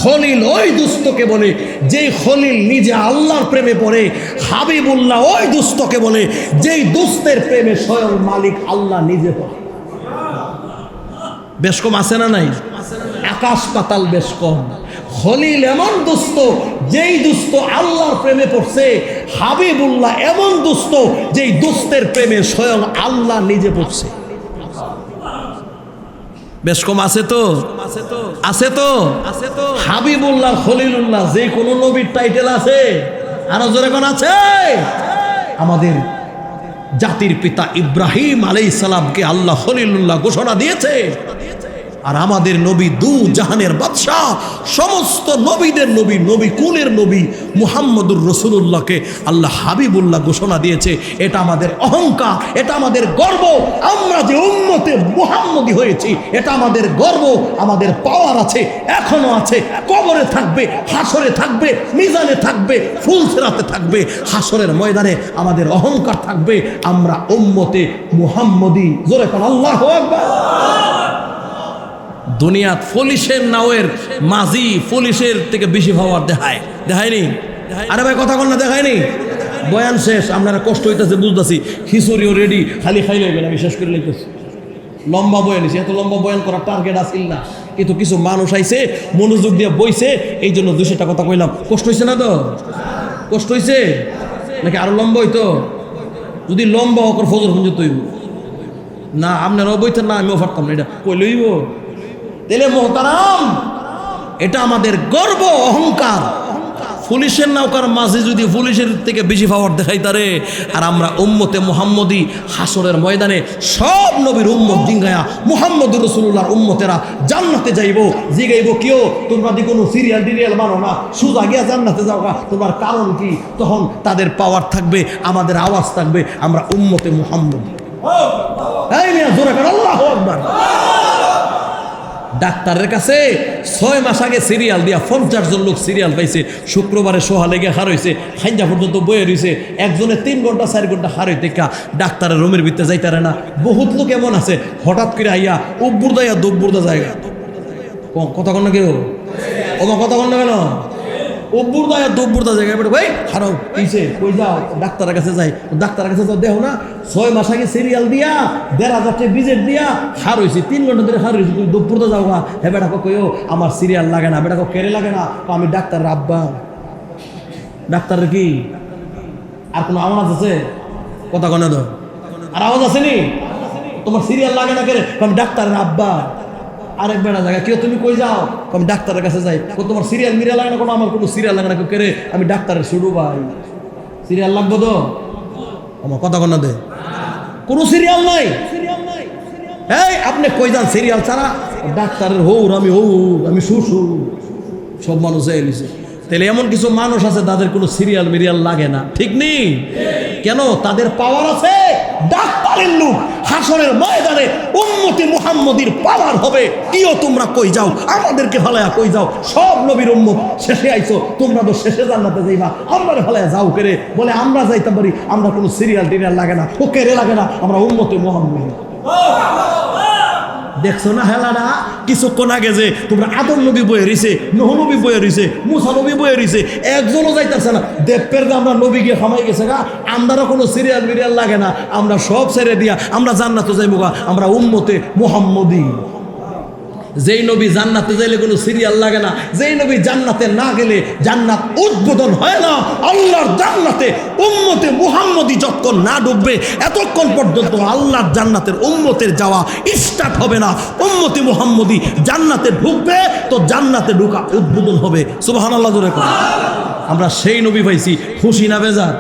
খলিল ওই দুস্থকে বলে যেই খলিল নিজে আল্লাহর প্রেমে পড়ে। হাবিবুল্লাহ ওই দুস্থকে বলে যেই দুস্থের প্রেমে স্বয়ং মালিক আল্লাহ নিজে পড়ে। বেশ কম আছে না নাই? আকাশ পাতাল বেশ কম। খলিল এমন দুস্থ যেই দুস্থ আল্লাহর প্রেমে পড়ছে। হাবিবুল্লাহ এমন দুস্থ যেই দুস্থের প্রেমে স্বয়ং আল্লাহ নিজে পড়ছে। বেশ কম আছে তো? হাবিবুল্লাহ, খলিলুল্লাহ যে কোনো নবীর টাইটেল আছে? আরো জোরে কোন আছে? আমাদের জাতির পিতা ইব্রাহিম আলাইহিস সালামকে আল্লাহ খলিলুল্লাহ ঘোষণা দিয়েছে। আর আমাদের নবী, দু জাহানের বাদশাহ, সমস্ত নবীদের নবী, নবী কুলের নবী মুহাম্মদুর রাসূলুল্লাহকে আল্লাহ হাবিবুল্লাহ ঘোষণা দিয়েছে। এটা আমাদের অহংকার, এটা আমাদের গর্ব। আমরা যে উম্মতে মুহাম্মদী হয়েছি, এটা আমাদের গর্ব, আমাদের পাওয়ার আছে, এখনো আছে, কবরে থাকবে, হাসরে থাকবে, মিজানে থাকবে, ফুলসিরাতে থাকবে, হাসরের ময়দানে আমাদের অহংকার থাকবে। আমরা উম্মতে মুহাম্মদী। জোরে কোন আল্লাহু আকবার। দুনিয়াত পুলিশের নাওয়ের মাঝি পুলিশের থেকে বেশি পাওয়ার দেখায়নি? আরে ভাই কথা বল না, দেখায়নি? বয়ান শেষ, আপনারা কষ্ট হইতেছে বুঝতেছি, খিচুড়িও রেডি, খালি খাই লইবেন। আমি শেষ করে লইতেছি, লম্বা বয়ান নিছি। এত লম্বা বয়ান করার টার্গেট আসিল না, কিন্তু কিছু মানুষ আইছে, মনোযোগ দিয়ে বইছে, এই জন্য 200টা কথা কইলাম। কষ্ট হয়েছে না? তো কষ্ট হয়েছে নাকি আরো লম্বা হইতো? যদি লম্বা হোক ফজর পর্যন্ত হইব না, আপনারাও বইতেন না, আমিও পারতাম না। এটা কই লইব? তাহলে মোহতারাম, এটা আমাদের গর্ব, অহংকার। পুলিশের নৌকার মাঝে যদি পুলিশের থেকে বেশি পাওয়ার দেখাই তারে, আর আমরা উম্মতে মুহাম্মদী হাসরের ময়দানে সব নবীর উম্মত ডিঙ্গায়া মুহাম্মদুর রাসূলুল্লাহর উম্মতেরা জান্নাতে যাইব। জিগাইব কেউ তোমরা দি কোনো সিরিয়াল টিরিয়াল মানো না, সোজা গিয়া জান্নাতে যাও, তোমার কারণ কি? তখন তাদের পাওয়ার থাকবে, আমাদের আওয়াজ থাকবে, আমরা উম্মতে মুহাম্মদী। এই মিয়া জোরে করে আল্লাহু আকবার। ডাক্তারের কাছে 6 মাস আগে সিরিয়াল দিয়া 50 জন লোক সিরিয়াল পাইছে। শুক্রবারে সোহা লেগে হার হয়েছে, খাইঞ্জা পর্যন্ত বয়ে রয়েছে। একজনে 3 ঘন্টা 4 ঘন্টা হার হইতে ডাক্তারের রুমের ভিতরে যাইতারে না। বহুত লোক এমন আছে হঠাৎ করে আইয়া উব্বুরদা ইয়া দুব্বুরদা জায়গা কথা কন না কেউ, ওমা কথা কন না কেন? উব্বুরদা ইয়া দুব্বুরদা জায়গায় বেটা ভাই হারাও কিসে কই যাও? ডাক্তারের কাছে যাই। ডাক্তারের কাছে যাও, দেখো না 6 মাস আগে সিরিয়াল দিয়া 1500 টাকা বিজেট দিয়া হার হয়েছি, 3 ঘন্টা ধরে হার হয়েছি, তুই দুপুরতে যাও গা। হ্যাঁ বেটা কইও আমার সিরিয়াল লাগে না। বেটা কেড়ে লাগে না, আমি ডাক্তারের আব্বা। ডাক্তারের কি আর কোনো আওয়াজ আছে? কথা কনে দাও, আর আওয়াজ আসেনি? তোমার সিরিয়াল লাগে না কেড়ে? আমি ডাক্তারের আব্বা। আরেক বেড়া জায়গা কেউ তুমি কই যাও? আমি ডাক্তারের কাছে যাই। তোমার সিরিয়াল মিরিয়াল লাগে না কোনো? আমার কোনো সিরিয়াল লাগে না কেউ কেড়ে? আমি ডাক্তারের শুরু ভাই, সিরিয়াল লাগবো তো আমার কথা কন্যা দে, কোনো সিরিয়াল নাই। এই আপনি কই যান সিরিয়াল ছাড়া? ডাক্তারের হৌর, আমি হৌর, আমি শ্বশুর, সব মানুষ এলিছে। তাহলে এমন কিছু মানুষ আছে তাদের কোনো সিরিয়াল মিরিয়াল লাগে না, ঠিক নেই? কেন? তাদের পাওয়ার আছে। ডাক্তারের লোক হাসরের ময়দানে উম্মতে মুহাম্মদীর পাওয়ার হবে। কিও তোমরা কই যাও? আমাদেরকে ফালায়া কই যাও? সব নবীর উম্মত শেষে আইছো, তোমরা তো শেষে জান্নাতে যাইবা, আমরা ফালায়া যাও করে বলে আমরা যাইতে পারি, আমরা কোনো সিরিয়াল টিরিয়াল লাগে না, ফোকেরে লাগে না, আমরা উম্মতে মুহাম্মদী। দেখছো না হেলানা? কিছুক্ষণ আগে যে তোমরা আদম নবী বয়ে রইছে, নূহ নবী বয়ে রইছে, মুসা নবী বয়ে রইছে, একজনও যাইতেছে না। দেখপের যে আমরা নবী গিয়ে খামাই গেছে গা, আমারও কোনো সিরিয়াল মিরিয়াল লাগে না, আমরা সব ছেড়ে দিয়া আমরা জান্নাতে যাইবো গা, আমরা উম্মতে মুহাম্মদী। যেই নবী জান্নাতে যাইলে কোনো সিরিয়াল লাগে না, যেই নবী জান্নাতে না গেলে জান্নাত উদ্বোধন হয় না। আল্লাহর জান্নাতে উম্মতে মুহাম্মদী যতক্ষণ না ঢুকবে এতক্ষণ পর্যন্ত আল্লাহর জান্নাতের উম্মতের যাওয়া স্টার্ট হবে না। উম্মতে মুহাম্মদী জান্নাতে ঢুকবে তো জান্নাতে ঢুকা উদ্বোধন হবে। সুবহানাল্লাহ জোরে করে। আমরা সেই নবী পাইছি, খুশি না বেজার?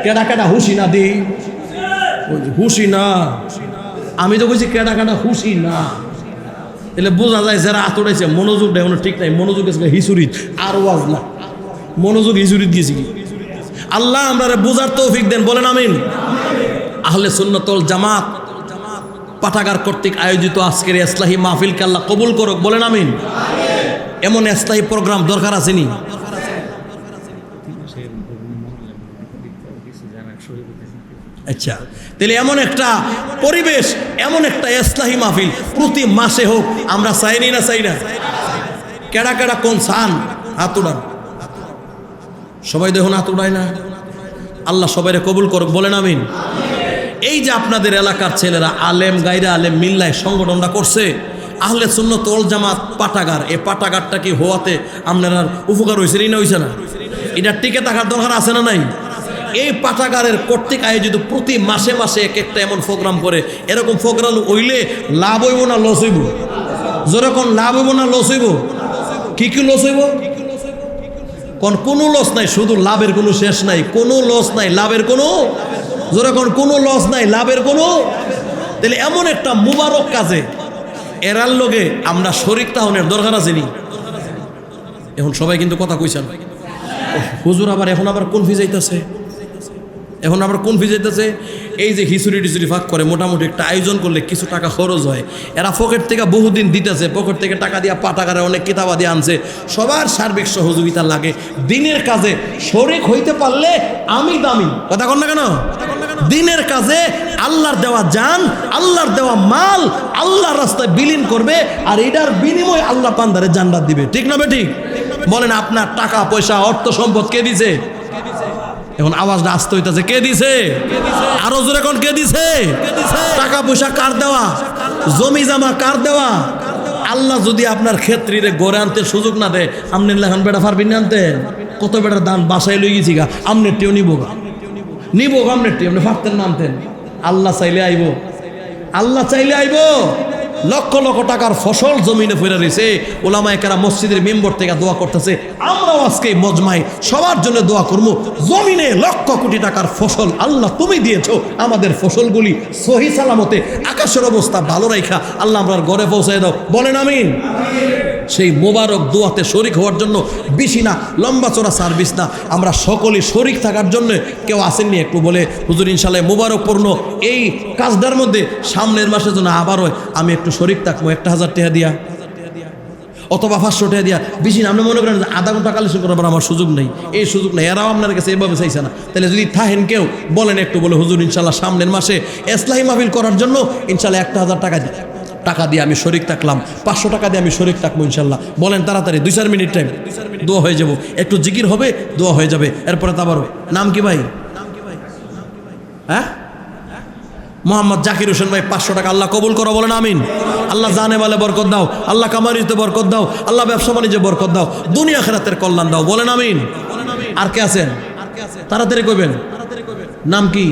কেডা কেডা খুশি না? দিই খুশি না? আমি তো বলছি কেডা কেডা খুশি না। তাহলে বোঝা যায় যারা আতড়াইছে মনোযোগ দেয় ঠিক নাই, মনোযোগ গেছে হিসুরিত, আর ওয়াজ না, মনোযোগ হিসুরিত গেছি কি। আল্লাহ আমরা বোঝার তৌফিক দেন, বলেন আমিন। আহলে সুন্নাত ওয়াল জামাত পাঠাগার কর্তৃক আয়োজিত আজকের ইসলাহি মাহফিলকে আল্লাহ কবুল করুক, বলেন আমিন। এমন ইসলাহি প্রোগ্রাম দরকার আসেনি? আচ্ছা, তাহলে এমন একটা পরিবেশ, এমন একটা ইসলাহি মাহফিল প্রতি মাসে হোক, আমরা চাইনি না? চাই না? কেডা কেডা কোন সান হাত উড়ান? সবাই দেখুন হাত উড়ায় না। আল্লাহ সবাইরে কবুল করুক, বলেন আমিন। এই যে আপনাদের এলাকার ছেলেরা আলেম গায়রা আলেম মিল্লায় সংগঠনটা করছে আহলে সুন্নাত ওয়াল জামাত পাঠাগার, এই পাঠাগারটা কি হওয়াতে আপনার উপকার হয়েছে না হয়েছে না? এটা টিকে থাকার দরকার আছে না নাই? এই পাঠাগারের কর্তৃক আয়োজিত প্রতি মাসে মাসে এক একটা এমন প্রোগ্রাম করে, এরকম প্রোগ্রাম হইলে লাভ হইব না লস হইব? যেরকম লাভ হইব না লস হইব? কি কি লস হইব? কোনো লস নাই, শুধু লাভের কোনো শেষ নাই। কোনো লস নাই, লাভের কোনো, যেরকম কোনো লস নাই, লাভের কোনো। তাহলে এমন একটা মুবারক কাজে এরার লগে আমরা শরীক তাহনের দরকার আছে নি? এখন সবাই কিন্তু কথা কইছেন, হুজুর আবার এখন আবার কনফিউজ হইতেছে, এখন আবার কনফিউজ হইতেছে। এই যে খিচুড়ি টিচুড়ি ফাঁক করে মোটামুটি একটা আয়োজন করলে কিছু টাকা খরচ হয়, এরা পকেট থেকে বহুদিন দিতেছে, পকেট থেকে টাকা দিয়া পাঠাগারে অনেক কিতাবা দিয়ে আনছে, সবার সার্বিক সহযোগিতা লাগে। দিনের কাজে শরীক হইতে পারলে আমি দামি, কথা কন না কেন? দিনের কাজে আল্লাহর দেওয়া জান, আল্লাহর দেওয়া মাল আল্লাহর রাস্তায় বিলীন করবে, আর এটার বিনিময়ে আল্লাহ বান্দারে জান্নাত দিবে, ঠিক না বেঠিক? বলেন আপনার টাকা পয়সা অর্থ সম্পদ কে দিছে? এখন আওয়াজটা আসতে হইতেছে, কে দিছে? আরো জোরে কোন কে দিছে? টাকা পয়সা কার দেওয়া? জমি জামা কার দেওয়া? আল্লাহ যদি আপনার ক্ষেত্রে গড়ে আনতে সুযোগ না দেয়, আপনি লেখান বেটা পারবেন না আনতে? কত বেটার দান বাসায় লই গেছি গা, আমনের টিও নিব গা, নিব আমনের টিও, আপনি পারতেন না আনতেন? আল্লাহ চাইলে আইব, আল্লাহ চাইলে আইব। লক্ষ লক্ষ টাকার ফসল জমিনে ফেরা রয়েছে, ওলামায়ে কেরাম মসজিদের মেম্বার থেকে দোয়া করতেছে। আমরাও আজকে মজমায় সবার জন্য দোয়া করবো, জমিনে লক্ষ কোটি টাকার ফসল আল্লাহ তুমি দিয়েছো, আমাদের ফসলগুলি সহি সালামতে আকাশের অবস্থা ভালো রাখা আল্লাহ আমরা ঘরে পৌঁছায় দাও, বলেন আমিন। সেই মোবারক দোয়াতে শরিক হওয়ার জন্য বেশি না, লম্বা চড়া সার্ভিস না, আমরা সকলে শরিক থাকার জন্য কেউ আসেননি একটু বলে হুজুর ইনশাল্লাহ মোবারকপূর্ণ এই কাজটার মধ্যে সামনের মাসের জন্য আবার হয় আমি একটু শরিক থাকবো, 1000 টাকা দিয়া অথবা 500 টাকা দিয়া, বেশি না। আপনি মনে করেন আধা ঘন্টা কালেকশন করার আমার সুযোগ নেই, এই সুযোগ নেই, এরাও আপনার কাছে এভাবে চাইছে না। তাহলে যদি থাকেন কেউ বলেন একটু বলে হুজুর ইনশাল্লাহ সামনের মাসে ইসলাহি মাহফিল করার জন্য ইনশাল্লাহ 1000 টাকা দিয়ে আমি শরিক থাকলাম, 500 টাকা দিয়ে আমি শরিক থাকবো ইনশাল্লাহ। বলেন তাড়াতাড়ি, 2-4 মিনিট টাইম, দোয়া হয়ে যাব, একটু জিকির হবে, দোয়া হয়ে যাবে। এরপরে তাবারও নাম কি ভাই? হ্যাঁ, মোহাম্মদ জাকির হোসেন ভাই 500 টাকা আল্লাহ কবুল করো, বলেন আমিন। আল্লাহ জানে মালে বরকত দাও, আল্লাহ কামারিতে বরকত দাও, আল্লাহ ব্যবসা বাণিজ্যে বরকত দাও, দুনিয়া আখিরাতের কল্যাণ দাও, বলেন আমিন। আর কে আছেন? তাড়াতাড়ি কইবেন। নাম কি?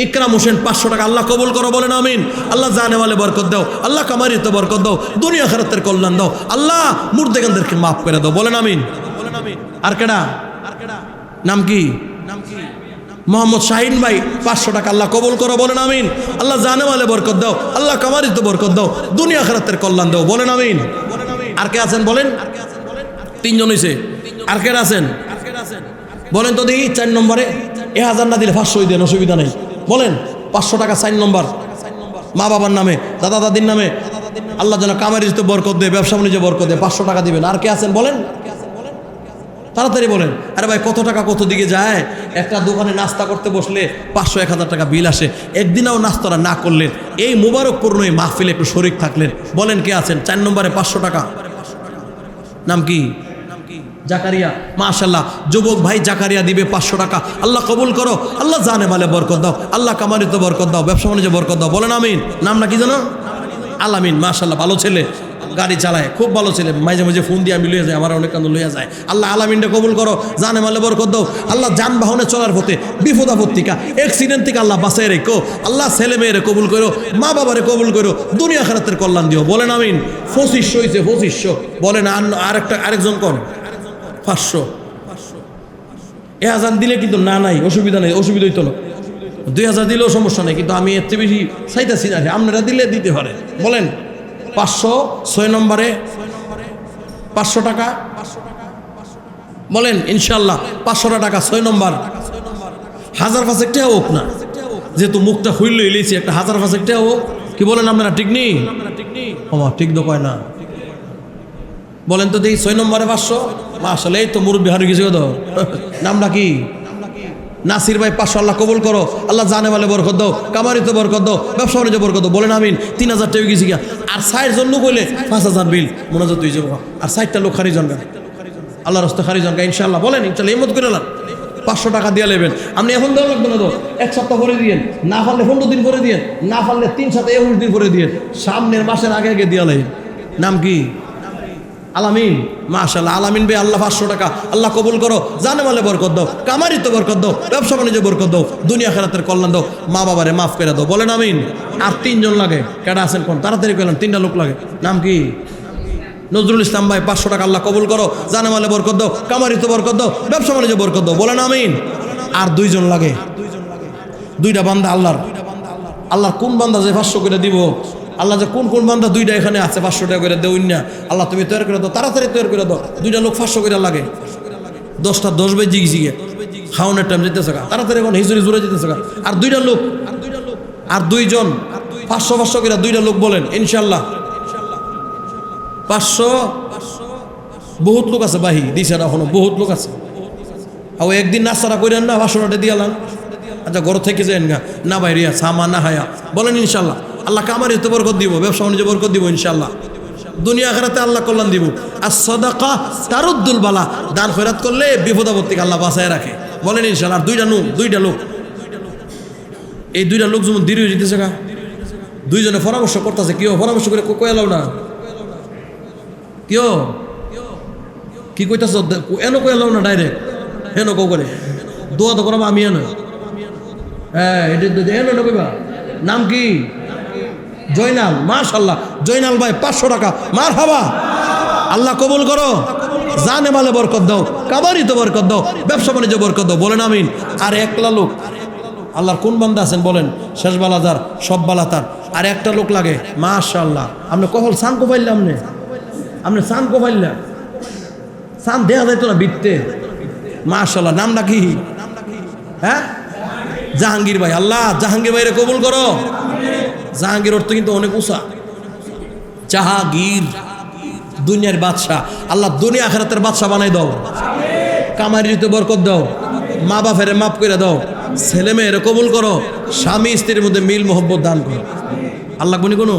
ইকরাম হোসেন 500 টাকা আল্লাহ কবুল করো, বলেন আমিন। আল্লাহ জানে মালে বরকত দাও, আল্লাহ কামারিতে বরকত দাও, দুনিয়া আখিরাতের কল্যাণ দাও, আল্লাহ মুর্দেগানদেরকে মাফ করে দাও, বলেন আমিন। আর কেডা? নাম কি? মোহাম্মদ শাহিন ভাই 500 টাকা আল্লাহ কবুল করো, বলেন আমিন। আল্লাহ জানে মালে বরকত দাও, আল্লাহ কামারিতে বরকত দাও, দুনিয়া আখিরাতের কল্যাণ দাও, বলেন আমিন। আর কে আছেন বলেন? 3 জন হইছে। আর কে আছেন বলেন তো দেখি? 4 নম্বরে 1000 না দিলে 500 দেন, অসুবিধা নেই, বলেন। 500 টাকা 4 নম্বর, মা বাবার নামে, দাদা দাদির নামে, আল্লাহ যেন কামারিতে বরকত দেয়, ব্যবসা বাণিজ্যে বরকত দেয়, 500 টাকা দিবেন। আর কে আছেন বলেন? তাড়াতাড়ি বলেন। আরে ভাই কত টাকা কত দিকে যায়, একটা দোকানে নাস্তা করতে বসলে 500-1000 টাকা বিল আসে, একদিনও নাস্তাটা না করলেন, এই মুবারকপূর্ণ এই মাহফিলে একটু শরিক থাকলেন, বলেন কে আছেন? 4 নম্বরে 500 টাকা। নাম কি? জাকারিয়া, মাশাআল্লাহ, যুবক ভাই জাকারিয়া দিবে 500 টাকা, আল্লাহ কবুল করো, আল্লাহ জানে মালে বরকত দাও, আল্লাহ কামারিতে বরকত দাও, ব্যবসা বাণিজ্যে বরকত দাও, বলেন আমিন। নাম না কি জানো? আলামিন, মাশাআল্লাহ, ভালো ছেলে, গাড়ি চালায়, খুব ভালো ছেলে, মাঝে মাঝে ফোন দিয়ে আমি লইয়া যাই, আমার অনেক কান্দ লইয়া যায়। আল্লাহ আলামিনটা কবুল করো, জানে মালে বরকত দাও, আল্লাহ যানবাহনে চলার পথে বিপদ আপদ থেকে, অ্যাক্সিডেন্ট থেকে আল্লাহ বাঁচায় রেখো, আল্লাহ ছেলে মেয়েরে কবুল করো, মা বাবারে কবুল করো, দুনিয়া আখিরাতের কল্যাণ দিও, বলেন আমিন। 2500 হয়েছে, 2500, বলেন। আরেকজন কোন? 500। 1000 দিলে কিন্তু না নাই অসুবিধা নেই, অসুবিধা হইতো না, 2000 দিলেও সমস্যা নেই, কিন্তু আমি এর চেয়ে বেশি চাইতেছি না, আপনারা দিলে দিতে পারে, বলেন। 500, 6 নম্বরে 500 টাকা, বলেন ইনশাল্লাহ 500 টাকা 6 নম্বর। 1000 টাকা হোক না, যেহেতু মুখটা খুললে এলিয়েছি, একটা 1000 টাকা হোক, কি বলেন আপনারা? ঠিক নেই, ঠিক তো কয় না, বলেন তো দেখি। 6 নম্বরে 500, মাশাআল্লাহ, এই তো মুরব্বী হারিয়ে গেছে তো। নামটা কি? নাসির ভাই 500 আল্লাহ কবুল করো, আল্লাহ জানে বলে বরকত দাও, কামারিতে বরকত দাও, ব্যবসা বাণিজ্যে বরকত দাও, বলেন আমিন। 3000 টাকা গেছি গিয়া। আর 60 জন লোক হইলে 5000 বিল মোনাজাত হয়ে যাবো। আর 60টা লোক খারি জনগা, আল্লাহ রাস্তা খারি জনগা ইনশাল্লাহ, বলেন ইনশাল্লাহ, হিম্মত করে না। 500 টাকা দিয়ে নেবেন, আপনি এখন দেওয়া লাগবে না তো, 1 সপ্তাহ পরে দিয়েন, না পারলে 15 দিন পরে দিয়েন, না পারলে 3 সাথে 21 দিন পরে দিয়েন, সামনের মাসের আগে আগে দিয়ে নেবেন। নাম কি? আলামিন, মাশাআল্লাহ, আলামিন ভাই আল্লাহ 500 টাকা আল্লাহ কবুল করো, জানে মালে বরকত দাও, কামারিতে বরকত দাও, ব্যবসা বাণিজ্যে বরকত দাও, দুনিয়া আখিরাতের কল্যাণ দাও, মা বাবারে মাফ করে দাও, বলেন আমিন। আর 3 জন লাগে, কেডা আছেন কোন? তাড়াতাড়ি কইলেন, 3টা লোক লাগে। নাম কি? নজরুল ইসলাম ভাই 500 টাকা আল্লাহ কবুল করো, জানে মালে বরকত দাও, কামারিতে বরকত দাও, ব্যবসা বাণিজ্যে বরকত দাও, বলেন আমিন। আর 2 জন লাগে, 2টা বান্দা আল্লাহর। আল্লাহর কোন বান্দা যে 500 করে দিব? আল্লাহ যে কোন বান্দা 2টা এখানে আছে 500 টাকা করে দেউন না, আল্লাহ তুমি তৈরি করে দাও, তাড়াতাড়ি তৈরি করে দাও। 2টা লোক 500 করে লাগে, 10টা 10 বেজে গেছি গিয়ে, খাওয়ানোর টাইম যেতেছে, তাড়াতাড়ি এখন হিজুরি জুড়ে যেতেছে। আর 2টা লোক, আর 2 জন 500 করে 2টা লোক, বলেন ইনশাল্লাহ। 500, বহুত লোক আছে বাহি দিছে না, এখনো বহুত লোক আছে। আর একদিন নাস্তাটা করেন না, 500 টাকা দিয়ালাম, আচ্ছা ঘর থেকে যান গা, না বাইরিয়া সামা না হায়া, বলেন ইনশাল্লাহ। আল্লাহ কামারিতে বরকত দিব, ব্যবসা বাণিজ্যে বরকত দিব ইনশাল্লাহ, দুনিয়া আখিরাতে আল্লাহ কল্যাণ দিব। আর সাদাকা তারুদ্দুল বালা, দান খয়রাত করলে বিপদ আপদ থেকে আল্লাহ বাঁচায় রাখে, বলেন ইনশাল্লাহ। আর 2টা লোক, এই 2টা লোক যেমন দেরি হয়ে যেতেছে গা, 2 জনে পরামর্শ করতেছে, কেউ পরামর্শ করে কয়ালাও না, কেউ কি কইতাছ এনো কয়ালাও না, ডাইরেক্ট হেন কো করে দোয়া তো করাবো আমি এনো, হ্যাঁ এটা এনো কইবা। নাম কি? জয়নাল, মাশাআল্লাহ জয়নাল ভাই 500 টাকা, মারহাবা। আল্লাহ কবুল করো, জানে মালে বরকত দাও, কাবারিতে বরকত দাও, ব্যবসা বাণিজ্য বরকত দাও, বলেন আমিন। আর একলা লোক, আল্লাহর কোন বান্দা আছেন বলেন, শেষ বালা যার সব বালা তার, আর একটা লোক লাগে, মাশাআল্লাহ। আপনি কখন সান কোপাইলে, আপনি সান কোপাইলা, সান দেয়া যাইতো না বিত্তে, মাশাআল্লাহ। নাম নাকি? হ্যাঁ, জাহাঙ্গীর ভাই। আল্লাহ জাহাঙ্গীর ভাইরে কবুল করো। জাহাঙ্গীর অর্থ কিন্তু অনেক উঁচা, জাহাঙ্গীর দুনিয়ার বাদশাহ। আল্লাহ দুনিয়া আখিরাতের বাদশাহ বানাই দাও, কামারিতে বরকত দাও, মা বাপের মাফ করে দাও, ছেলে মেয়েরে কবুল করো, স্বামী স্ত্রীর মধ্যে মিল মোহব্বত দান করো। আল্লাহ কোনি কোনো।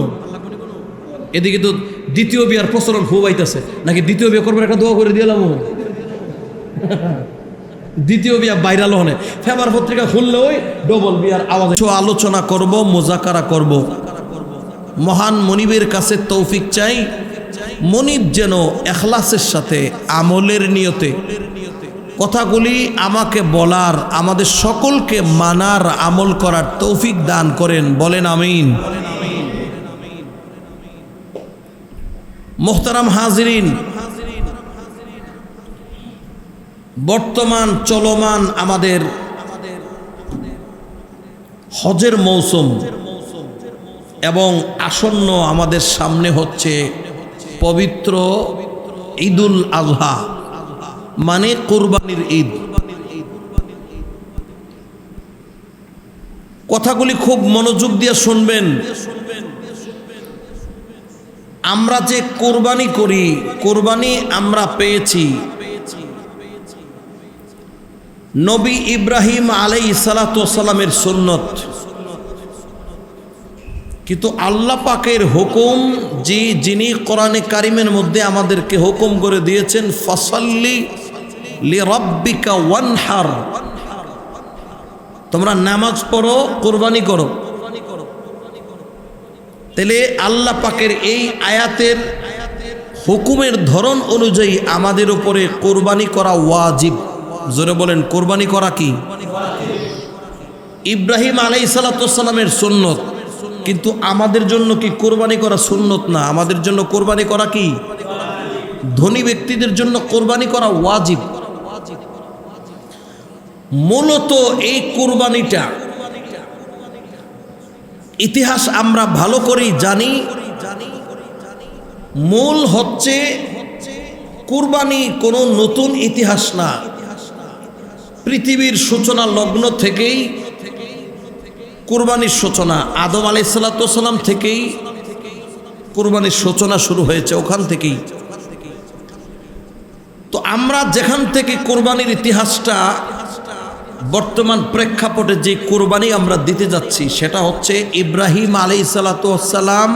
এদিকে তো দ্বিতীয় বিয়ার প্রচলন খুব আইতেছে, নাকি দ্বিতীয় বিয়ে করবার একটা দোয়া করে দিলাম। দ্বিতীয় বিয়া ভাইরাল হনে, ফেবার পত্রিকা খুললে ওই ডবল বিয়ার আওয়াজ। আলোচনা করব, মোজাকারা করব। মহান মনিবের কাছে তৌফিক চাই, মনিব যেন এখলাসের সাথে আমলের নিয়তে কথাগুলি আমাকে বলার, আমাদের সকলকে মানার, আমল করার তৌফিক দান করেন, বলেন আমিন। মোহতারাম হাজিরিন, বর্তমান চলমান আমাদের হজের মৌসুম এবং আসন্ন আমাদের সামনে হচ্ছে পবিত্র ঈদুল আজহা, মানে কুরবানির ঈদ। কথাগুলি খুব মনোযোগ দিয়ে শুনবেন। আমরা যে কোরবানি করি, কোরবানি আমরা পেয়েছি নবী ইব্রাহিম আলাইহিস সালাতু ওয়াস সালামের সুন্নত, কিন্তু আল্লাহ পাকের হুকুম, যিনি কোরআনে কারিমের মধ্যে আমাদেরকে হুকুম করে দিয়েছেন, ফাসাল্লি লিরাব্বিকা ওয়ানহার, তোমরা নামাজ পড়ো, কোরবানি করো। তাহলে আল্লাহ পাকের এই আয়াতের হুকুমের ধরন অনুযায়ী আমাদের উপরে কোরবানি করা ওয়াজিব। জোরে বলেন, কোরবানি করা কি? ইব্রাহিম আলাইহিস সালাতু ওয়াস সালামের সুন্নত, কিন্তু আমাদের জন্য কি কোরবানি করা সুন্নত না? আমাদের জন্য কোরবানি করা কি? ধনী ব্যক্তিদের জন্য কোরবানি করা ওয়াজিব। মূলত এই কোরবানিটা ইতিহাস আমরা ভালো করেই জানি। মূল হচ্ছে কোরবানি কোনো নতুন ইতিহাস না। পৃথিবীর সূচনা লগ্ন থেকেই কোরবানির সূচনা, আদম আলাইহিস সালাতু ওয়াস সালাম থেকেই কোরবানির সূচনা শুরু হয়েছে, ওখান থেকেই। তো আমরা যেখান থেকে কোরবানির ইতিহাসটা বর্তমান প্রেক্ষাপটে যে কোরবানি আমরা দিতে যাচ্ছি, সেটা হচ্ছে ইব্রাহিম আলাইহিস সালাতু ওয়াস সালাম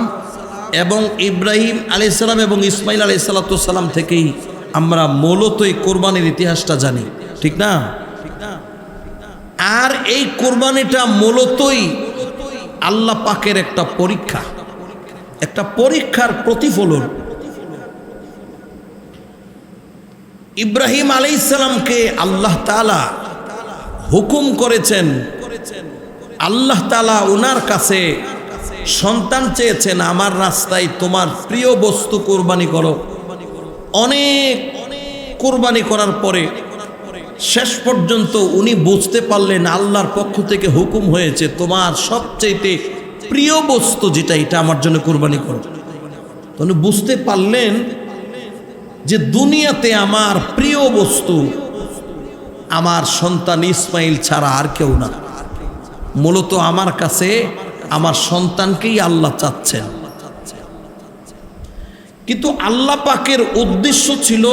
এবং ইব্রাহিম আলাইহিস সালাম এবং ইসমাইল আলাইহিস সালাতু ওয়াস সালাম থেকেই আমরা মূলত এই কোরবানির ইতিহাসটা জানি, ঠিক না? আর এই কোরবানিটা মূলতই আল্লাহ পাকের একটা পরীক্ষা, একটা পরীক্ষার প্রতিফলন। ইব্রাহিম আলাইহিস সালামকে আল্লাহ তাআলা হুকুম করেছেন, আল্লাহ তাআলা ওনার কাছে সন্তান চেয়েছেন, আমার রাস্তায় তোমার প্রিয় বস্তু কোরবানি করো। অনেক কোরবানি করার পরে শেষ পর্যন্ত উনি বুঝতে পারলেন আল্লাহর পক্ষ থেকে হুকুম হয়েছে, তোমার সবচেয়ে প্রিয় বস্তু যেটা, এটা আমার জন্য কোরবানি করো। উনি বুঝতে পারলেন যে দুনিয়াতে আমার প্রিয় বস্তু আমার সন্তান ইসমাইল ছাড়া আর কেউ না। মূলত আমার কাছে আমার সন্তানকেই আল্লাহ চাচ্ছেন। কিন্তু আল্লাহ পাকের উদ্দেশ্য ছিল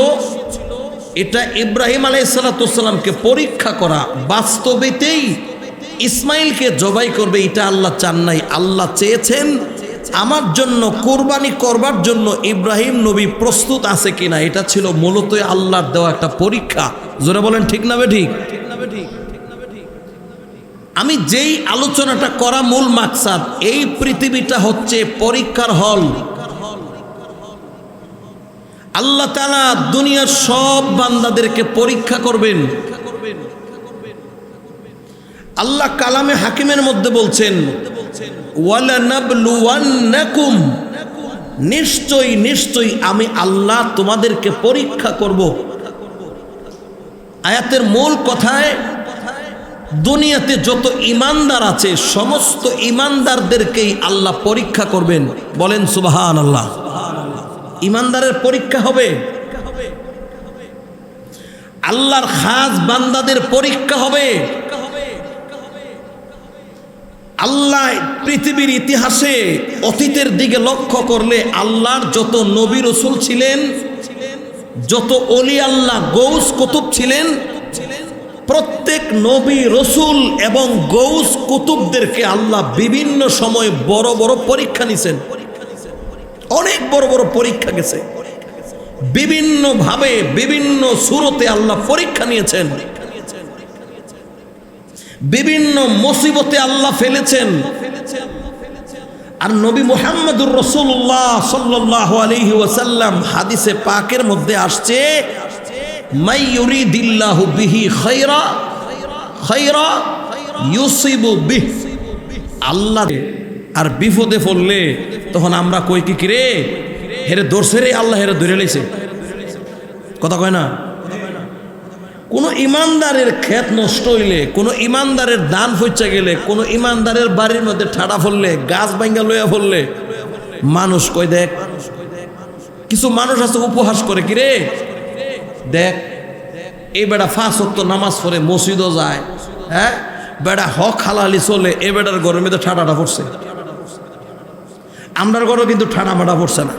এটা ইব্রাহিম আলাইহিস সালাতু ওয়াস সালামকে পরীক্ষা করা। বাস্তবেতেই ইসমাইলকে জবাই করবে এটা আল্লাহ চান নাই। আল্লাহ চেয়েছেন আমার জন্য কোরবানি করবার জন্য ইব্রাহিম নবী প্রস্তুত আছে কিনা। এটা ছিল মূলত আল্লাহর দেওয়া একটা পরীক্ষা। জোরে বলেন ঠিক না বেঠিক? আমি যেই আলোচনাটা করা মূল মাকসাদ, এই পৃথিবীটা হচ্ছে পরীক্ষার হল। আল্লাহ তাআলা দুনিয়ার সব বান্দাদেরকে পরীক্ষা করবেন। আল্লাহ কালামে হাকিমের মধ্যে বলছেন, ওয়ালানাবলুওয়ান্নাকুম, নিশ্চয়ই নিশ্চয়ই আমি আল্লাহ তোমাদেরকে পরীক্ষা করব। আয়াতের মূল কথায় দুনিয়াতে যত ঈমানদার আছে সমস্ত ঈমানদারদেরকেই আল্লাহ পরীক্ষা করবেন। বলেন সুবহানাল্লাহ। ঈমানদারের পরীক্ষা হবে, আল্লাহর খাস বান্দাদের পরীক্ষা হবে। আল্লাহ পৃথিবীর ইতিহাসে অতীতের দিকে লক্ষ্য করলে আল্লাহর যত নবী রসুল ছিলেন, যত ওলি আল্লাহ গৌস কুতুব ছিলেন, প্রত্যেক নবী রসুল এবং গৌস কুতুবদেরকে আল্লাহ বিভিন্ন সময় বড় বড় পরীক্ষা নিছেন। অনেক বড় বড় পরীক্ষা গেছে, বিভিন্ন ভাবে বিভিন্ন সূরতে আল্লাহ পরীক্ষা নিয়েছেন, বিভিন্ন মুসিবতে আল্লাহ ফেলেছেন। আর নবী মুহাম্মদুর রাসূলুল্লাহ সাল্লাল্লাহু আলাইহি ওয়াসাল্লাম হাদিসে পাকের মধ্যে আসছে, মাই ইউরিদিল্লাহু বিহি খায়রা খায়রা ইউসিবু বিহি। আল্লাহ আর বিপদে পড়লে তখন আমরা কই কি রে হেরে দর্শে রে, আল্লাহ হেরে ধরে লইছে, কথা কয় না। কোনো ইমানদারের ক্ষেত নষ্ট হইলে, কোনো ইমানদারের দান ফইচা গেলে, কোনো ইমানদারের বাড়ির মধ্যে ঠাড়া ফললে, গাছ ভাঙ্গা লইয়া ফললে মানুষ কই দেখ, কিছু মানুষ আছে উপহাস করে, কি রে দেখ এই বেটা 5 ওয়াক্ত নামাজ পড়ে মসজিদও যায়, হ্যাঁ বেটা হক হালালি চলে, এ বেটার ঘরের মধ্যে ঠাডাটা পড়ছে, আমরার ঘরেও কিন্তু ঠাডা মাডা পড়ছে না।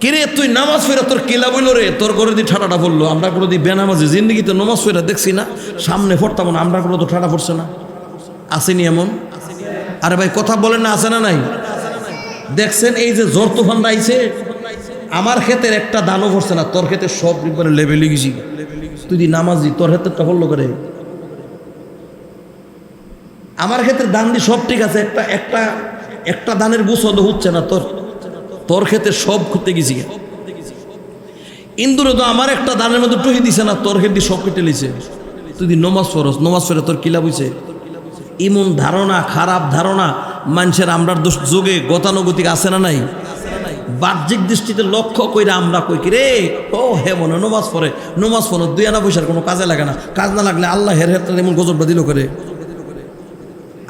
কিরে তুই নামাজ ফেরা তোর কিলা বইল রে, তোর ঘরে দিয়ে ঠাডাটা পড়লো, আমরা করে দিই বেনামাজি জিন্দগিতে নামাজ ফেরা দেখছি না, সামনে পড়তাম না, আমরা করে তো ঠাডা পড়ছে না, আসেনি এমন? আরে ভাই কথা বলেন না, আছে না নাই? দেখছেন এই যে জ্বর তুফান আইছে, আমার ক্ষেতের একটা দানও পড়ছে না, তোর ক্ষেতে সব লেভেলে গেছি, তুই দি নামাজি তোর ক্ষেত্রে পড়লো করে। আমার ক্ষেত্রে দান দি সব ঠিক আছে, একটা দানের বুঝ হচ্ছে না, তোর ক্ষেত্রে সব খুঁজতে গেছি। ইন্দুরে তো আমার একটা দানের মধ্যে টুহি দিছে না, তোর ক্ষেত্রে সব কেটে লিছে। তুই দি নমাজ ফরস, নমাজ ফেরে তোর কিলা বুঝছে। ইমন ধারণা, খারাপ ধারণা মানুষের আমরার যুগে গতানুগতিক আছে না নাই? বাহ্যিক দৃষ্টিতে লক্ষ্য কইরা আমরা কই কি রে ও হে মনে নমাজ পড়ে, নমাজ পড়ো 2 আনা পয়সার কোনো কাজে লাগে না, কাজ না লাগলে আল্লাহ হের হের এমন গজবটা দিল করে।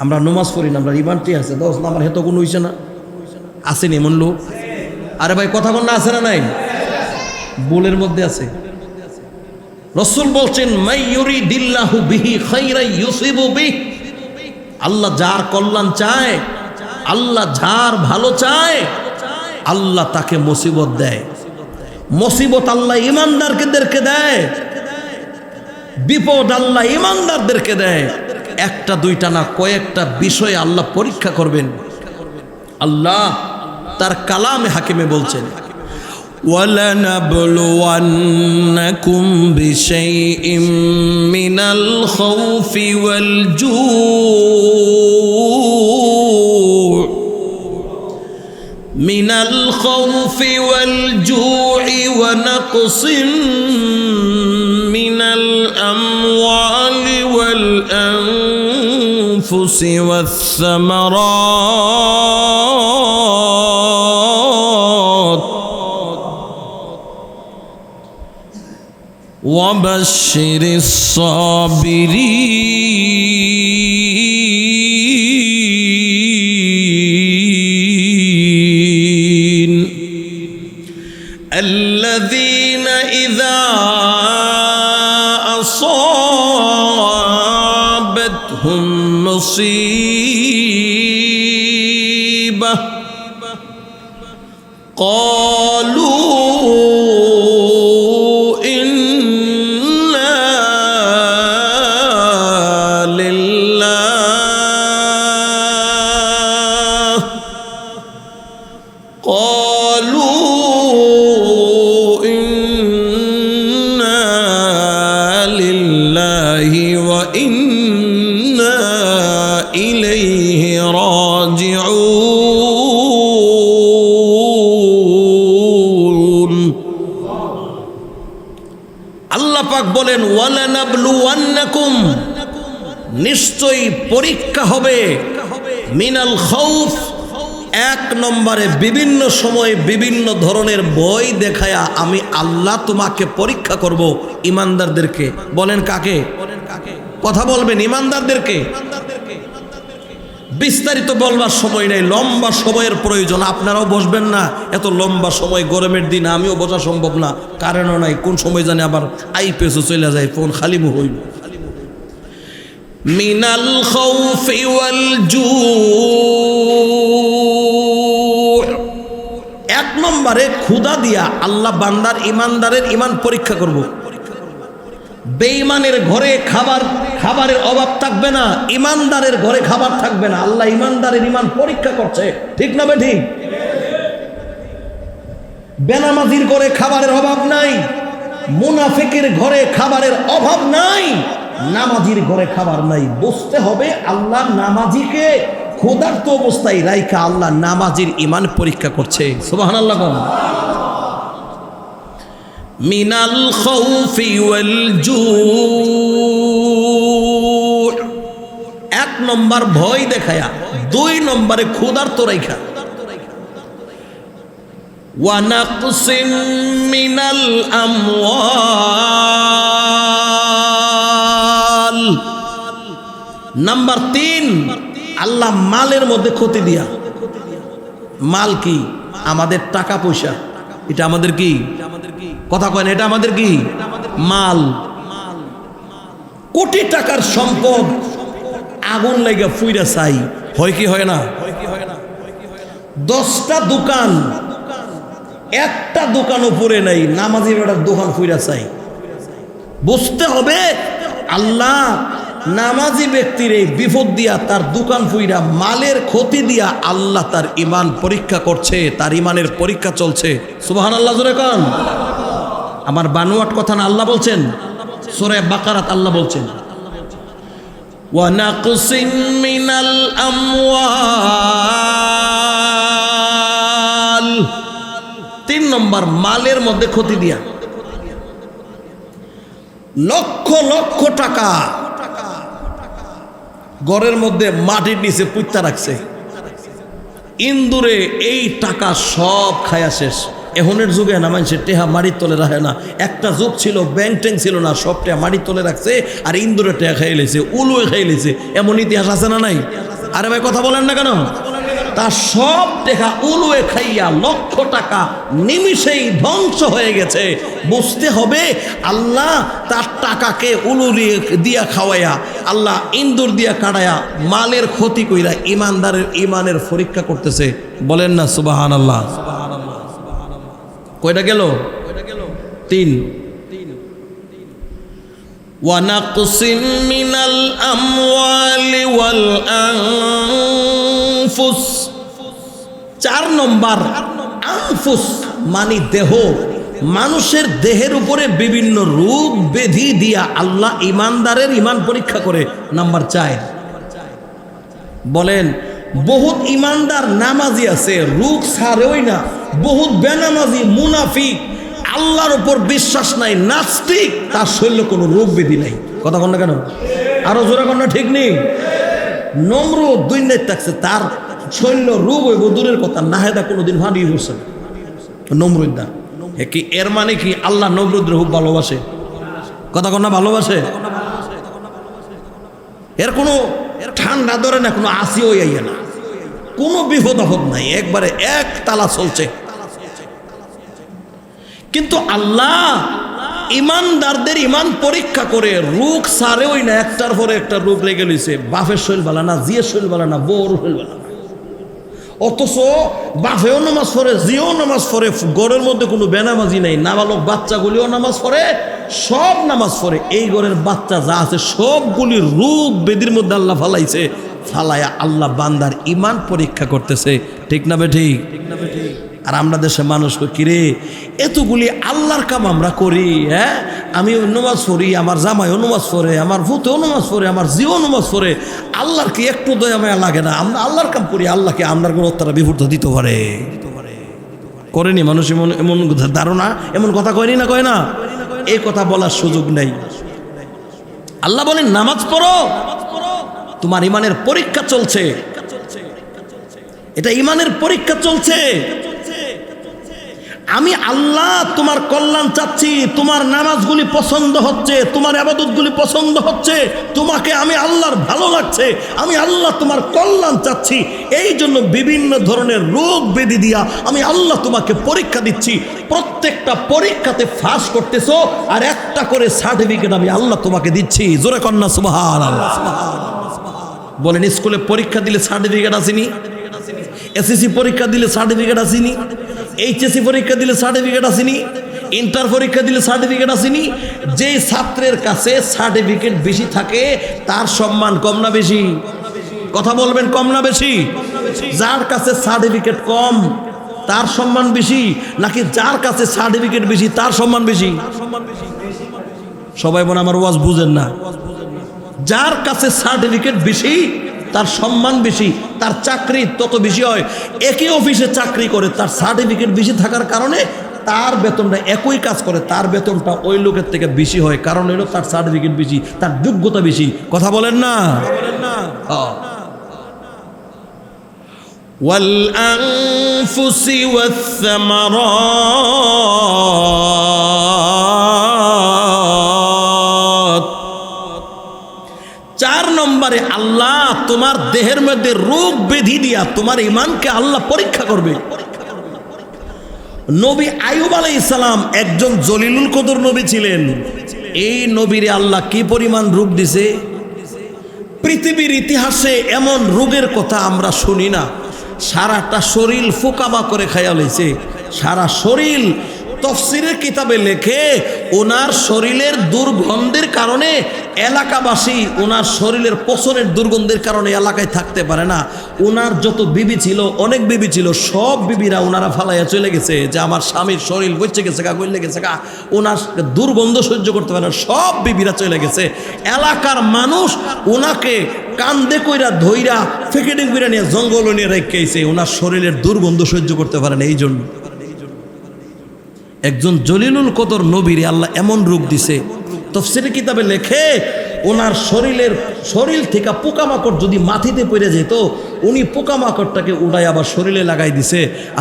আমরা নমাজ পড়ি না, আমরা ইমানটি আছে দোষ না, আমার হেত কোনো হইছে না, আসেনি এমন লোক? আরে ভাই কথা বল না, আছে না নাই? বুলের মধ্যে আছে। রাসূল বলছেন মাই ইউরিদিল্লাহু বিহি খায়রা ইউসিবু বিহি, আল্লাহ যার কল্যাণ চায়, আল্লাহ যার ভালো চায়, আল্লাহ তাকে মুসিবত দেয়। মুসিবত আল্লাহ ইমানদারদেরকে দেয়, বিপদ আল্লাহ ইমানদারদেরকে দেয়। একটা দুইটা না, কয়েকটা বিষয়ে আল্লাহ পরীক্ষা করবেন। আল্লাহ তার কালামে হাকিমে বলছেন, وَلَنَبْلُوَنَّكُمْ بِشَيْءٍ مِّنَ الْخَوْفِ وَالْجُوعِ وَنَقْصٍ مِّنَ الْأَمْوَالِ وَالْأَنفُسِ وَالثَّمَرَاتِ وَبَشِّرِ الصَّابِرِينَ الَّذِينَ إِذَا أَصَابَتْهُم مُّصِيبَةٌ قَالُوا বলেন ওয়ালানাবলুওয়ান্নাকুম, নিশ্চয়ই পরীক্ষা হবে, মিনাল খাউফ, এক নম্বরে বিভিন্ন সময়ে বিভিন্ন ধরনের ভয় দেখায়া আমি আল্লাহ তোমাকে পরীক্ষা করব। ইমানদারদেরকে বলেন, কাকে? কথা বলবেন, ইমানদারদেরকে। বিস্তারিত বলবার সময় নেই, লম্বা সময়ের প্রয়োজন। আপনারাও বসবেন না এত লম্বা সময়, গরমের দিন আমিও বসা সম্ভব না, কারণও নাই। কোন সময় জানি আবার আইপিএসও চলে যায়, ফোন খালি হইল। মিনাল খাউফি ওয়াল জু, এক নম্বরে ক্ষুধা দিয়া আল্লাহ বান্দার ইমানদারের ইমান পরীক্ষা করব। বেঈমানের ঘরে খাবারের অভাব থাকবে না, ইমানদারের ঘরে খাবার থাকবে না। আল্লাহ ইমানদারের ইমান পরীক্ষা করছে, ঠিক না বেঠিক? বেনামাজির ঘরে খাবারের অভাব নাই, মুনাফিকের ঘরে খাবারের অভাব নাই, নামাজির ঘরে খাবার নাই। বুঝতে হবে আল্লাহ নামাজিকে ক্ষুধার্ত অবস্থায় রাইখা আল্লাহ নামাজির ইমান পরীক্ষা করছে। সুবহানাল্লাহ। মিনাল খাউফি ওয়াল জু, এক নম্বর ভয় দেখায়া, দুই নম্বরে ক্ষুধার্ত রাইখা। ওয়া নাকসিম মিনাল আমওয়াল, নাম্বার 3 আল্লাহ মালের মধ্যে ক্ষতি দিয়া। মাল কি? আমাদের টাকা পয়সা। এটা আমাদের কি? কথা কয় না, এটা আমাদের কি? মাল। কোটি টাকার সম্পদ আগুন লাগা ফুইরা চাই, হয় কি হয় না? 10টা দোকান, একটা দোকান উপরে নাই, নামাজি বেটার দোকান ফুইরা চাই। বুঝতে হবে আল্লাহ নামাজি ব্যক্তির এই বিপদ দিয়া, তার দোকান ফুইরা, মালের ক্ষতি দিয়া আল্লাহ তার ইমান পরীক্ষা করছে, তার ইমানের পরীক্ষা চলছে। সুবহানাল্লাহ জোরে কোন। আমার বানোয়াট কথা না, আল্লাহ বলছেন। সূরা বাকারাত আল্লাহ বলছেন, ওয়া নাকসিম মিনাল আমওয়াল, 3 নম্বর মালের মধ্যে ক্ষতি দিয়া। লক্ষ লক্ষ টাকা ঘরের মধ্যে মাটির নিচে পুঁতা রাখছে, ইন্দুরে এই টাকা সব খায়া শেষ। এখনের যুগে না মানুষের টেহা মাটির তলে রাখে না। একটা যুগ ছিল ব্যাংক ট্যাঙ্ক ছিল না, সব টেহা মাটির তলে রাখছে, আর ইন্দুরে টেহা খাই লেছে, উলুয়ে খাই লেছে। এমন ইতিহাস আছে না নাই? আরে ভাই কথা বলেন না কেন? তার সব টেহা উলুয়ে খাইয়া লক্ষ টাকা নিমিষেই ধ্বংস হয়ে গেছে। বুঝতে হবে আল্লাহ তার টাকাকে উলু দিয়া খাওয়াইয়া, আল্লাহ ইন্দুর দিয়া কাটায়া, মালের ক্ষতি কইরা ইমানদারের ইমানের পরীক্ষা করতেছে। বলেন না সুবহানাল্লাহ। কয়টা গেল? 3। ওয়া নাকসিম মিনাল আমওয়ালি ওয়াল আনফুস, 4 নম্বর আনফুস মানে দেহ। মানুষের দেহের উপরে বিভিন্ন রোগ ব্যাধি দিয়া আল্লাহ ইমানদারের ইমান পরীক্ষা করে। নাম্বার 4 বলেন, বহুত ইমানদার নামাজি আছে, রোগ ছাড়েই না। বহুত বেনামাজি মুনাফিক, আল্লাহর উপর বিশ্বাস নাই, নাস্তিক, তার শরীরে কোনো রোগ ব্যাধি নাই। কথা কন না কেন? আরো জোরে কন না, ঠিক নেই? নমরুদ দুনিয়ায় থাকছে, তার শরীরে রোগ হইব দূরের কথা, নাহেদা কোনোদিন ভাবি বসে নমরুদ্দা। কি এর মানে কি আল্লাহ নমরুদ্রে খুব ভালোবাসে? কথা কন না, ভালোবাসে? এর কোনো ঠান্ডা ধরে না, কোনো আসি হইয়া না, কোনো বিপদ আপদ নাই, একবারে এক তালা চলছে। কিন্তু আল্লাহ ইমানদারদের ইমান পরীক্ষা করে, রোগ সারেও না, একটার পরে একটা রোগ লেগে লইছে। বাপের শরীর ভালো না, জিয়ের শরীর ভালো না, বউর শরীর ভালো না, অথচ বাপেও নামাজ পড়ে, জিও নামাজ পড়ে, ঘরের মধ্যে কোনো বেনামাজি নেই, নাবালক বাচ্চাগুলিও নামাজ পড়ে, সব নামাজ পড়ে। এই ঘরের বাচ্চা যা আছে সবগুলি রোগ বেদির মধ্যে আল্লাহ ফালাইছে। ফালায়া আল্লাহ বান্দার ইমান পরীক্ষা করতেছে, ঠিক না বেঠিক? আর আমরা দেশে মানুষ কিরে এতগুলি আল্লাহর কাম আমরা করি, হ্যাঁ আমিও নামাজ পড়ি, আমার জামাইও নামাজ পড়ে, আমার ভূতেও নামাজ পড়ে, আমার জিও নামাজ পড়ে, আল্লাহর কি একটু দয়া মায়া লাগে না? আমরা আল্লাহর কাম করি, আল্লাহকে আপনার কোনো তারা বিপদ দিতে পারে? করেনি মানুষ এমন এমন ধারণা, এমন কথা কয়নি না, কয় না? এই কথা বলার সুযোগ নেই। আল্লাহ বলেন নামাজ পড়ো, তোমার ইমানের পরীক্ষা চলছে। এটা ইমানের পরীক্ষা চলছে। আমি আল্লাহ তোমার কল্যাণ চাচ্ছি, তোমার নামাজগুলি পছন্দ হচ্ছে, তোমার ইবাদতগুলি পছন্দ হচ্ছে, তোমাকে আমি আল্লাহর ভালো লাগছে, আমি আল্লাহ তোমার কল্যাণ চাচ্ছি, এই জন্য বিভিন্ন ধরনের রোগ ব্যাধি দিয়া আমি আল্লাহ তোমাকে পরীক্ষা দিচ্ছি। প্রত্যেকটা পরীক্ষাতে পাস করতেছো আর একটা করে সার্টিফিকেট আমি আল্লাহ তোমাকে দিচ্ছি। জোরে কন্যা সুবহানাল্লাহ। বলেন, স্কুলে পরীক্ষা দিলে সার্টিফিকেট আসেনি? এসএসসি পরীক্ষা দিলে সার্টিফিকেট আসেনি? এইচএসসি পরীক্ষা দিলে সার্টিফিকেট আসেনি? ইন্টার পরীক্ষা দিলে সার্টিফিকেট আসেনি? যেই ছাত্রের কাছে সার্টিফিকেট বেশি থাকে তার সম্মান কম না বেশি? কথা বলবেন, কম না বেশি? যার কাছে সার্টিফিকেট কম তার সম্মান বেশি, নাকি যার কাছে সার্টিফিকেট বেশি তার সম্মান বেশি? সবাই বলে আমার ওয়াজ বুঝেন না। যার কাছে সার্টিফিকেট বেশি তার সম্মান বেশি, তার চাকরি তত বেশি হয়। একই অফিসে চাকরি করে, তার সার্টিফিকেট বেশি থাকার কারণে তার বেতনটা, একই কাজ করে তার বেতনটা ওই লোকের থেকে বেশি হয়। কারণ হলো তার সার্টিফিকেট বেশি, তার যোগ্যতা বেশি। কথা বলেন না? ওয়াল আনফুসি ওয়াস সামারাত। 4 নম্বরে আল্লাহ তোমার দেহের মধ্যে রোগ ব্যাধি দিয়া তোমার ঈমানকে আল্লাহ পরীক্ষা করবে। নবী আইয়ুব আলাইহিস সালাম একজন জলিলুল কদর নবী ছিলেন। এই নবীরে আল্লাহ কি পরিমাণ রোগ দিছে, পৃথিবীর ইতিহাসে এমন রোগের কথা আমরা শুনি না। সারাটা শরীর ফোকামা করে খাইয়া লইছে, সারা শরীর। তফসিরের কিতাবে লেখে ওনার শরীরের দুর্গন্ধের কারণে এলাকাবাসী ওনার শরীরের পচনের দুর্গন্ধের কারণে এলাকায় থাকতে পারে না। ওনার যত বিবি ছিল, অনেক বিবি ছিল, সব বিবিরা ওনারা ফালাইয়া চলে গেছে যে আমার স্বামীর শরীর বইচে গেছে গা, গলে গেছে গা, ওনার দুর্গন্ধ সহ্য করতে পারে না, সব বিবিরা চলে গেছে। এলাকার মানুষ ওনাকে কান্দে কইরা ধইরা ফেকেডিং কইরা নিয়ে জঙ্গল নিয়ে রেখেছে, ওনার শরীরের দুর্গন্ধ সহ্য করতে পারে না। এই জন্য একজন জলিলুল কদর নবীরে আল্লাহ এমন রোগ দিছে। তাফসীরের কিতাবে লেখে ওনার শরীর থেকে পোকামাকড় যদি মাটিতে পড়ে যেত, উনি পোকামাকড়টাকে উড়াই আবার শরীরে লাগাই দিছে।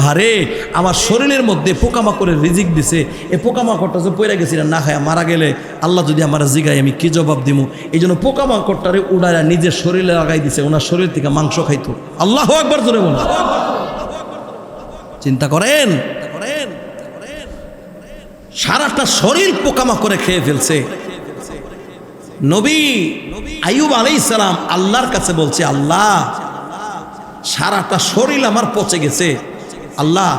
আরে আমার শরীরের মধ্যে পোকামাকড়ের রিজিক দিছে, এই পোকামাকড়টা যে পড়ে গেছিল না খায় মারা গেলে আল্লাহ যদি আমার জিগায় আমি কি জবাব দিব? এই জন্য পোকামাকড়টারে উড়াইয়া নিজের শরীরে লাগাই দিছে, ওনার শরীর থেকে মাংস খাইতো। আল্লাহু আকবার জোরে বলুন। চিন্তা করেন, সারাটা শরীর পোকামাকড়ে খেয়ে ফেলছে। নবী আইয়ুব আলাইহিস সালাম আল্লাহর কাছে বলছে, আল্লাহ সারাটা শরীর আমার পচে গেছে, আল্লাহ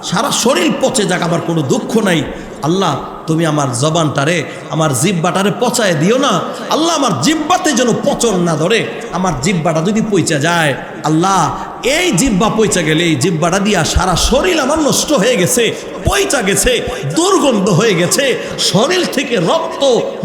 সারা শরীর পচে যাক, আমার কোনো দুঃখ নাই, আল্লাহ তুমি আমার জবানটারে, আমার জিহ্বাটারে পচায় দিও না, আল্লাহ আমার জিহ্বাতে যেন পচন না ধরে। আমার জিহ্বাটা যদি পচে যায়, আল্লাহ এই জিহ্বা পচে গেলে এই জিহ্বাটা দিয়া সারা শরীর আমার নষ্ট হয়ে গেছে, পচা গেছে, দুর্গন্ধ হয়ে গেছে, শরীর থেকে রক্ত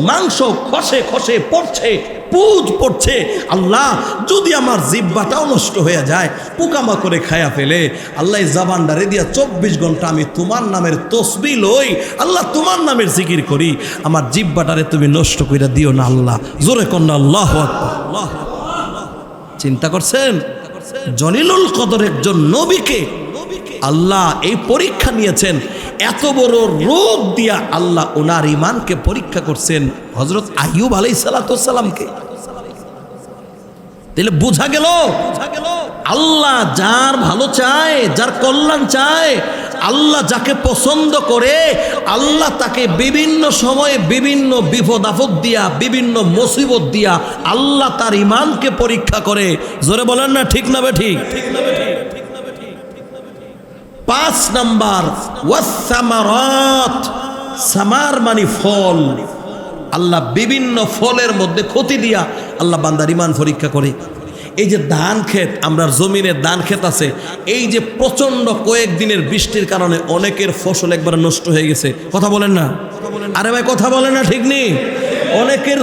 মাংস খসে খসে পড়ছে, পুজ পড়ছে। আল্লাহ যদি আমার জিহ্বাটাও নষ্ট হয়ে যায়, পোকামাকড়ে খায়া ফেলে, আল্লাহ জবানটারে দিয়া 24 ঘন্টা আমি তোমার নামের তসবিহ লই, আল্লাহ তোমার নামের জিকির করি, আমার জিহ্বাটারে তুমি নষ্ট কইরা দিও না আল্লাহ। জোরে কন্না আল্লাহু আকবার। চিন্তা করছেন, জলিলুল কদর একজন নবীকে আল্লাহ এই পরীক্ষা নিয়েছেন, এত বড় রোগ দিয়া আল্লাহ ওনার ঈমানকে পরীক্ষা করছেন হযরত আইয়ুব আলাইহিস সালামকে। তাহলে বোঝা গেল আল্লাহ যার ভালো চায়, যার কল্যাণ চায়, আল্লাহ যাকে পছন্দ করে, আল্লাহ তাকে বিভিন্ন সময়ে বিভিন্ন বিপদ আপদ দিয়া, বিভিন্ন মুসিবত দিয়া আল্লাহ তার ঈমানকে পরীক্ষা করে। জোরে বলেন না ঠিক না বেঠিক? 5 নাম্বার ওয়াস সামারাত। সামার মানে ফল। আল্লাহ বিভিন্ন ফলের মধ্যে ক্ষতি দিয়া আল্লাহ বান্দার ঈমান পরীক্ষা করে। এই যে ধান ক্ষেত, আমরা জমিনের ধান ক্ষেত আছে, এই যে প্রচন্ড কয়েকদিনের বৃষ্টির কারণে অনেকের ফসল একবারে নষ্ট হয়ে গেছে। কথা বলেন না? আরে ভাই কথা বলেন না ঠিক নেই? অনেকের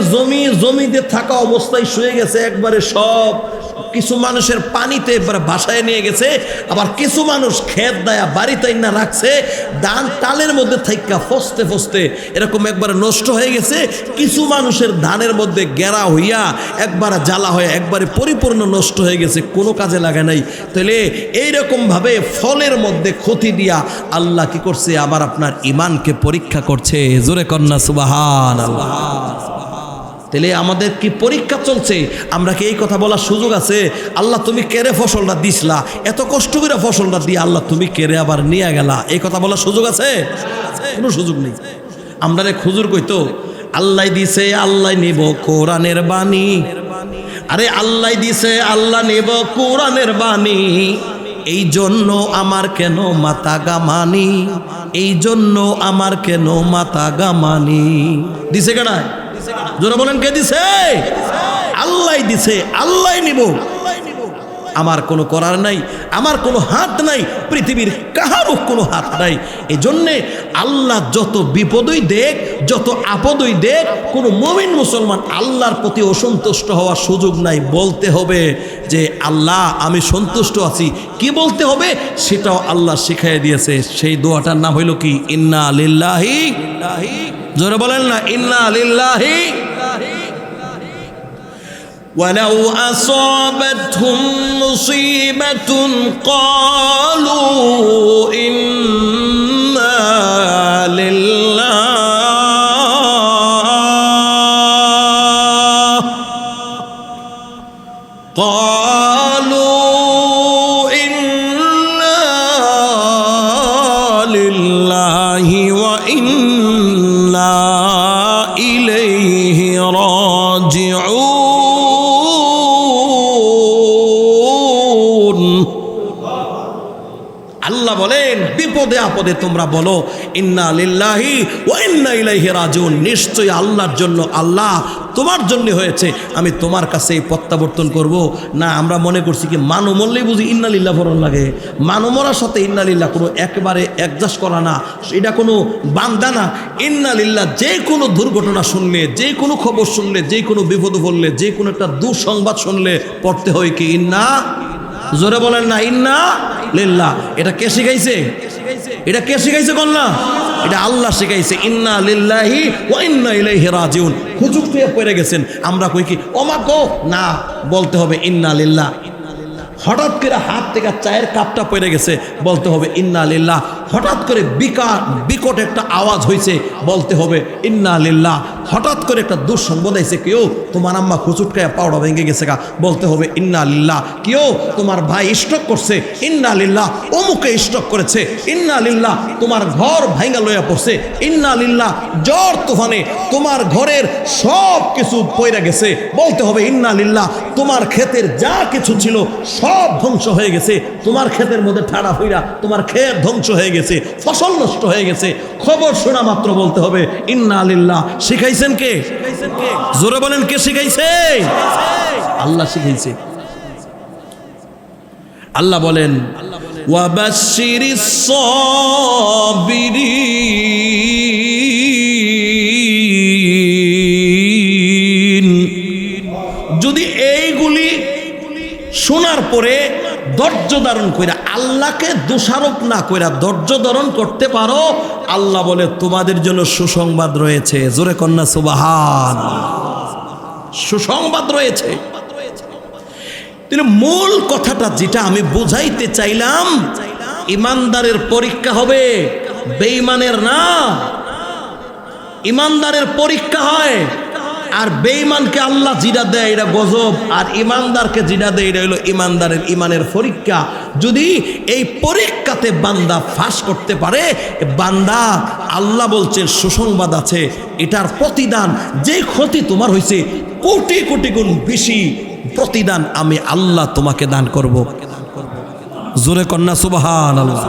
জমিতে থাকা অবস্থায় শুয়ে গেছে, একবারে সব কিছু মানুষের পানিতে এবার ভাসায় নিয়ে গেছে, আবার কিছু মানুষ ক্ষেত দায়া বাড়িতে না রাখছে, ধান টালের মধ্যে থাইকা ফসতে ফসতে এরকম একবার নষ্ট হয়ে গেছে। কিছু মানুষের ধানের মধ্যে গেরা হইয়া একবার জ্বালা হয়ে একবারে পরিপূর্ণ নষ্ট হয়ে গেছে, কোনো কাজে লাগে নাই। তাহলে এইরকমভাবে ফলের মধ্যে ক্ষতি দিয়া আল্লাহ কি করছে, আবার আপনার ইমানকে পরীক্ষা করছে। জোরে কন্যা সুবহানাল্লাহ। তাহলে আমাদের কি পরীক্ষা চলছে? আমরা কি এই কথা বলার সুযোগ আছে, আল্লাহ তুমি কেড়ে ফসলটা দিসলা, এত কষ্ট করে ফসলটা দিয়ে আল্লাহ তুমি কেড়ে আবার নিয়ে গেলা, এই কথা বলার সুযোগ আছে? কোনো সুযোগ নেই। আমরা রে খুজুর কইতো আল্লাহ দিছে আল্লাহ নিব কোরআনের বাণী, আরে আল্লাহ দিছে আল্লাহ নিব কোরআনের বাণী, এই জন্য আমার কেন মাথা গামানি, এই জন্য আমার কেন মাথা গামানি। দিছে কেন? জোরে বলেন, কে দিছে? আল্লাহ দিছে, আল্লাহ নিব, আমার কোনো করার নাই, আমার কোনো হাত নাই, পৃথিবীর কাহারও কোনো হাত নাই। এই জন্যে আল্লাহ যত বিপদই দেখ, যত আপদই দেখ, কোনো মুমিন মুসলমান আল্লাহর প্রতি অসন্তুষ্ট হওয়ার সুযোগ নাই। বলতে হবে যে আল্লাহ আমি সন্তুষ্ট আছি। কি বলতে হবে সেটাও আল্লাহ শিখাইয়া দিয়েছে। সেই দোয়াটার নাম হইল কি? ইন্না লিল্লাহি, জোরে বলেন না, ইন্না লিল্লাহি। ولو أصابتهم مصيبة قالوا إنا لله، قالوا إنا لله وإنا إليه راجعون। আল্লাহ বলেন বিপদে আপদে তোমরা বলো ইন্না লিল্লাহি ওয়া ইন্না ইলাইহি রাজিউন, নিশ্চয়ই আল্লাহর জন্য, আল্লাহ তোমার জন্য হয়েছে, আমি তোমার কাছে প্রত্যাবর্তন করব। না আমরা মনে করছি কি মানু মরলেই বুঝি ইন্না লিল্লাহ ফরন লাগে, মানু মরার সাথে ইন্না লিল্লাহ কোনো একেবারে অ্যাডজাস্ট করা না, এটা কোনো বান্দা না। ইন্না লিল্লাহ যে কোনো দুর্ঘটনা শুনলে, যে কোনো খবর শুনলে, যে কোনো বিপদে পড়লে, যে কোনো একটা দুঃসংবাদ শুনলে পড়তে হয় কি ইন্না, জোরে বলেন না, ইন্না লিল্লাহ। এটা কে শিখাইছে? এটা কে শিখাইছে কন্যা? এটা আল্লাহ শিখাইছে। ইন্না লিল্লাহি ওয়া ইন্না ইলাইহি রাজিউন। হুজুর পেয়ে পড়ে গেছেন, আমরা কই কি ওমা গো, না বলতে হবে ইন্না লিল্লাহ। হঠাৎ করে হাত থেকে চায়ের কাপটা পড়ে গেছে, বলতে হবে ইন্না লিল্লাহ। হঠাৎ করে বিকট একটা আওয়াজ হয়েছে, বলতে হবে ইন্না লিল্লাহ। হঠাৎ করে একটা দুঃসংবাদ আইছে, কেউ তোমার আম্মা খুচুটকায় পাউডা ভেঙে গেছে গা, বলতে হবে ইন্না লিল্লাহ। কেউ তোমার ভাই স্ট্রোক করছে, ইন্না লিল্লাহ। অমুকে স্ট্রোক করেছে, ইন্না লিল্লাহ। তোমার ঘর ভাঙা লইয়া পড়ছে, ইন্না লিল্লাহ। জ্বর তুফানে তোমার ঘরের সব কিছু পইরা গেছে, বলতে হবে ইন্না লিল্লাহ। তোমার ক্ষেতের যা কিছু ছিল সব ধ্বংস হয়ে গেছে, তোমার ক্ষেতের মধ্যে ঠাড়া হইরা তোমার ক্ষেত ধ্বংস হয়ে গেছে, ফসল নষ্ট হয়ে গেছে, খবর শোনা মাত্র বলতে হবে ইন্না লিল্লাহ। শিখাইছেন কে? জোরে বলেন, কে শিখাইছে? আল্লাহ শিখাইছে। আল্লাহ বলেন ওয়াবাশশিরিস সাবিরিন। যদি এইগুলি শোনার পরে ধৈর্য ধারণ কইরা, আল্লাহকে দোষারোপ না কইরা ধৈর্য ধারণ করতে পারো, আল্লাহ বলে তোমাদের জন্য সুসংবাদ রয়েছে। জোরে কন্যা সুবহান। সুসংবাদ রয়েছে। কিন্তু মূল কথাটা যেটা আমি বুঝাইতে চাইলাম, ইমানদারের পরীক্ষা হবে, বেঈমানের না। ইমানদারের পরীক্ষা হয়, আর বেঈমানকে আল্লাহ যেটা দেয় এটা গজব, আর ইমানদারকে যেটা দেয় এটা হলো ইমানদারের ইমানের পরীক্ষা। যদি এই পরীক্ষাতে বান্দা ফাঁস করতে পারে, বান্দা আল্লাহ বলছে সুসংবাদ আছে, এটার প্রতিদান, যে ক্ষতি তোমার হয়েছে কোটি কোটি গুণ বেশি প্রতিদান আমি আল্লাহ তোমাকে দান করব। জোরে কন্যা সুবহানাল্লাহ।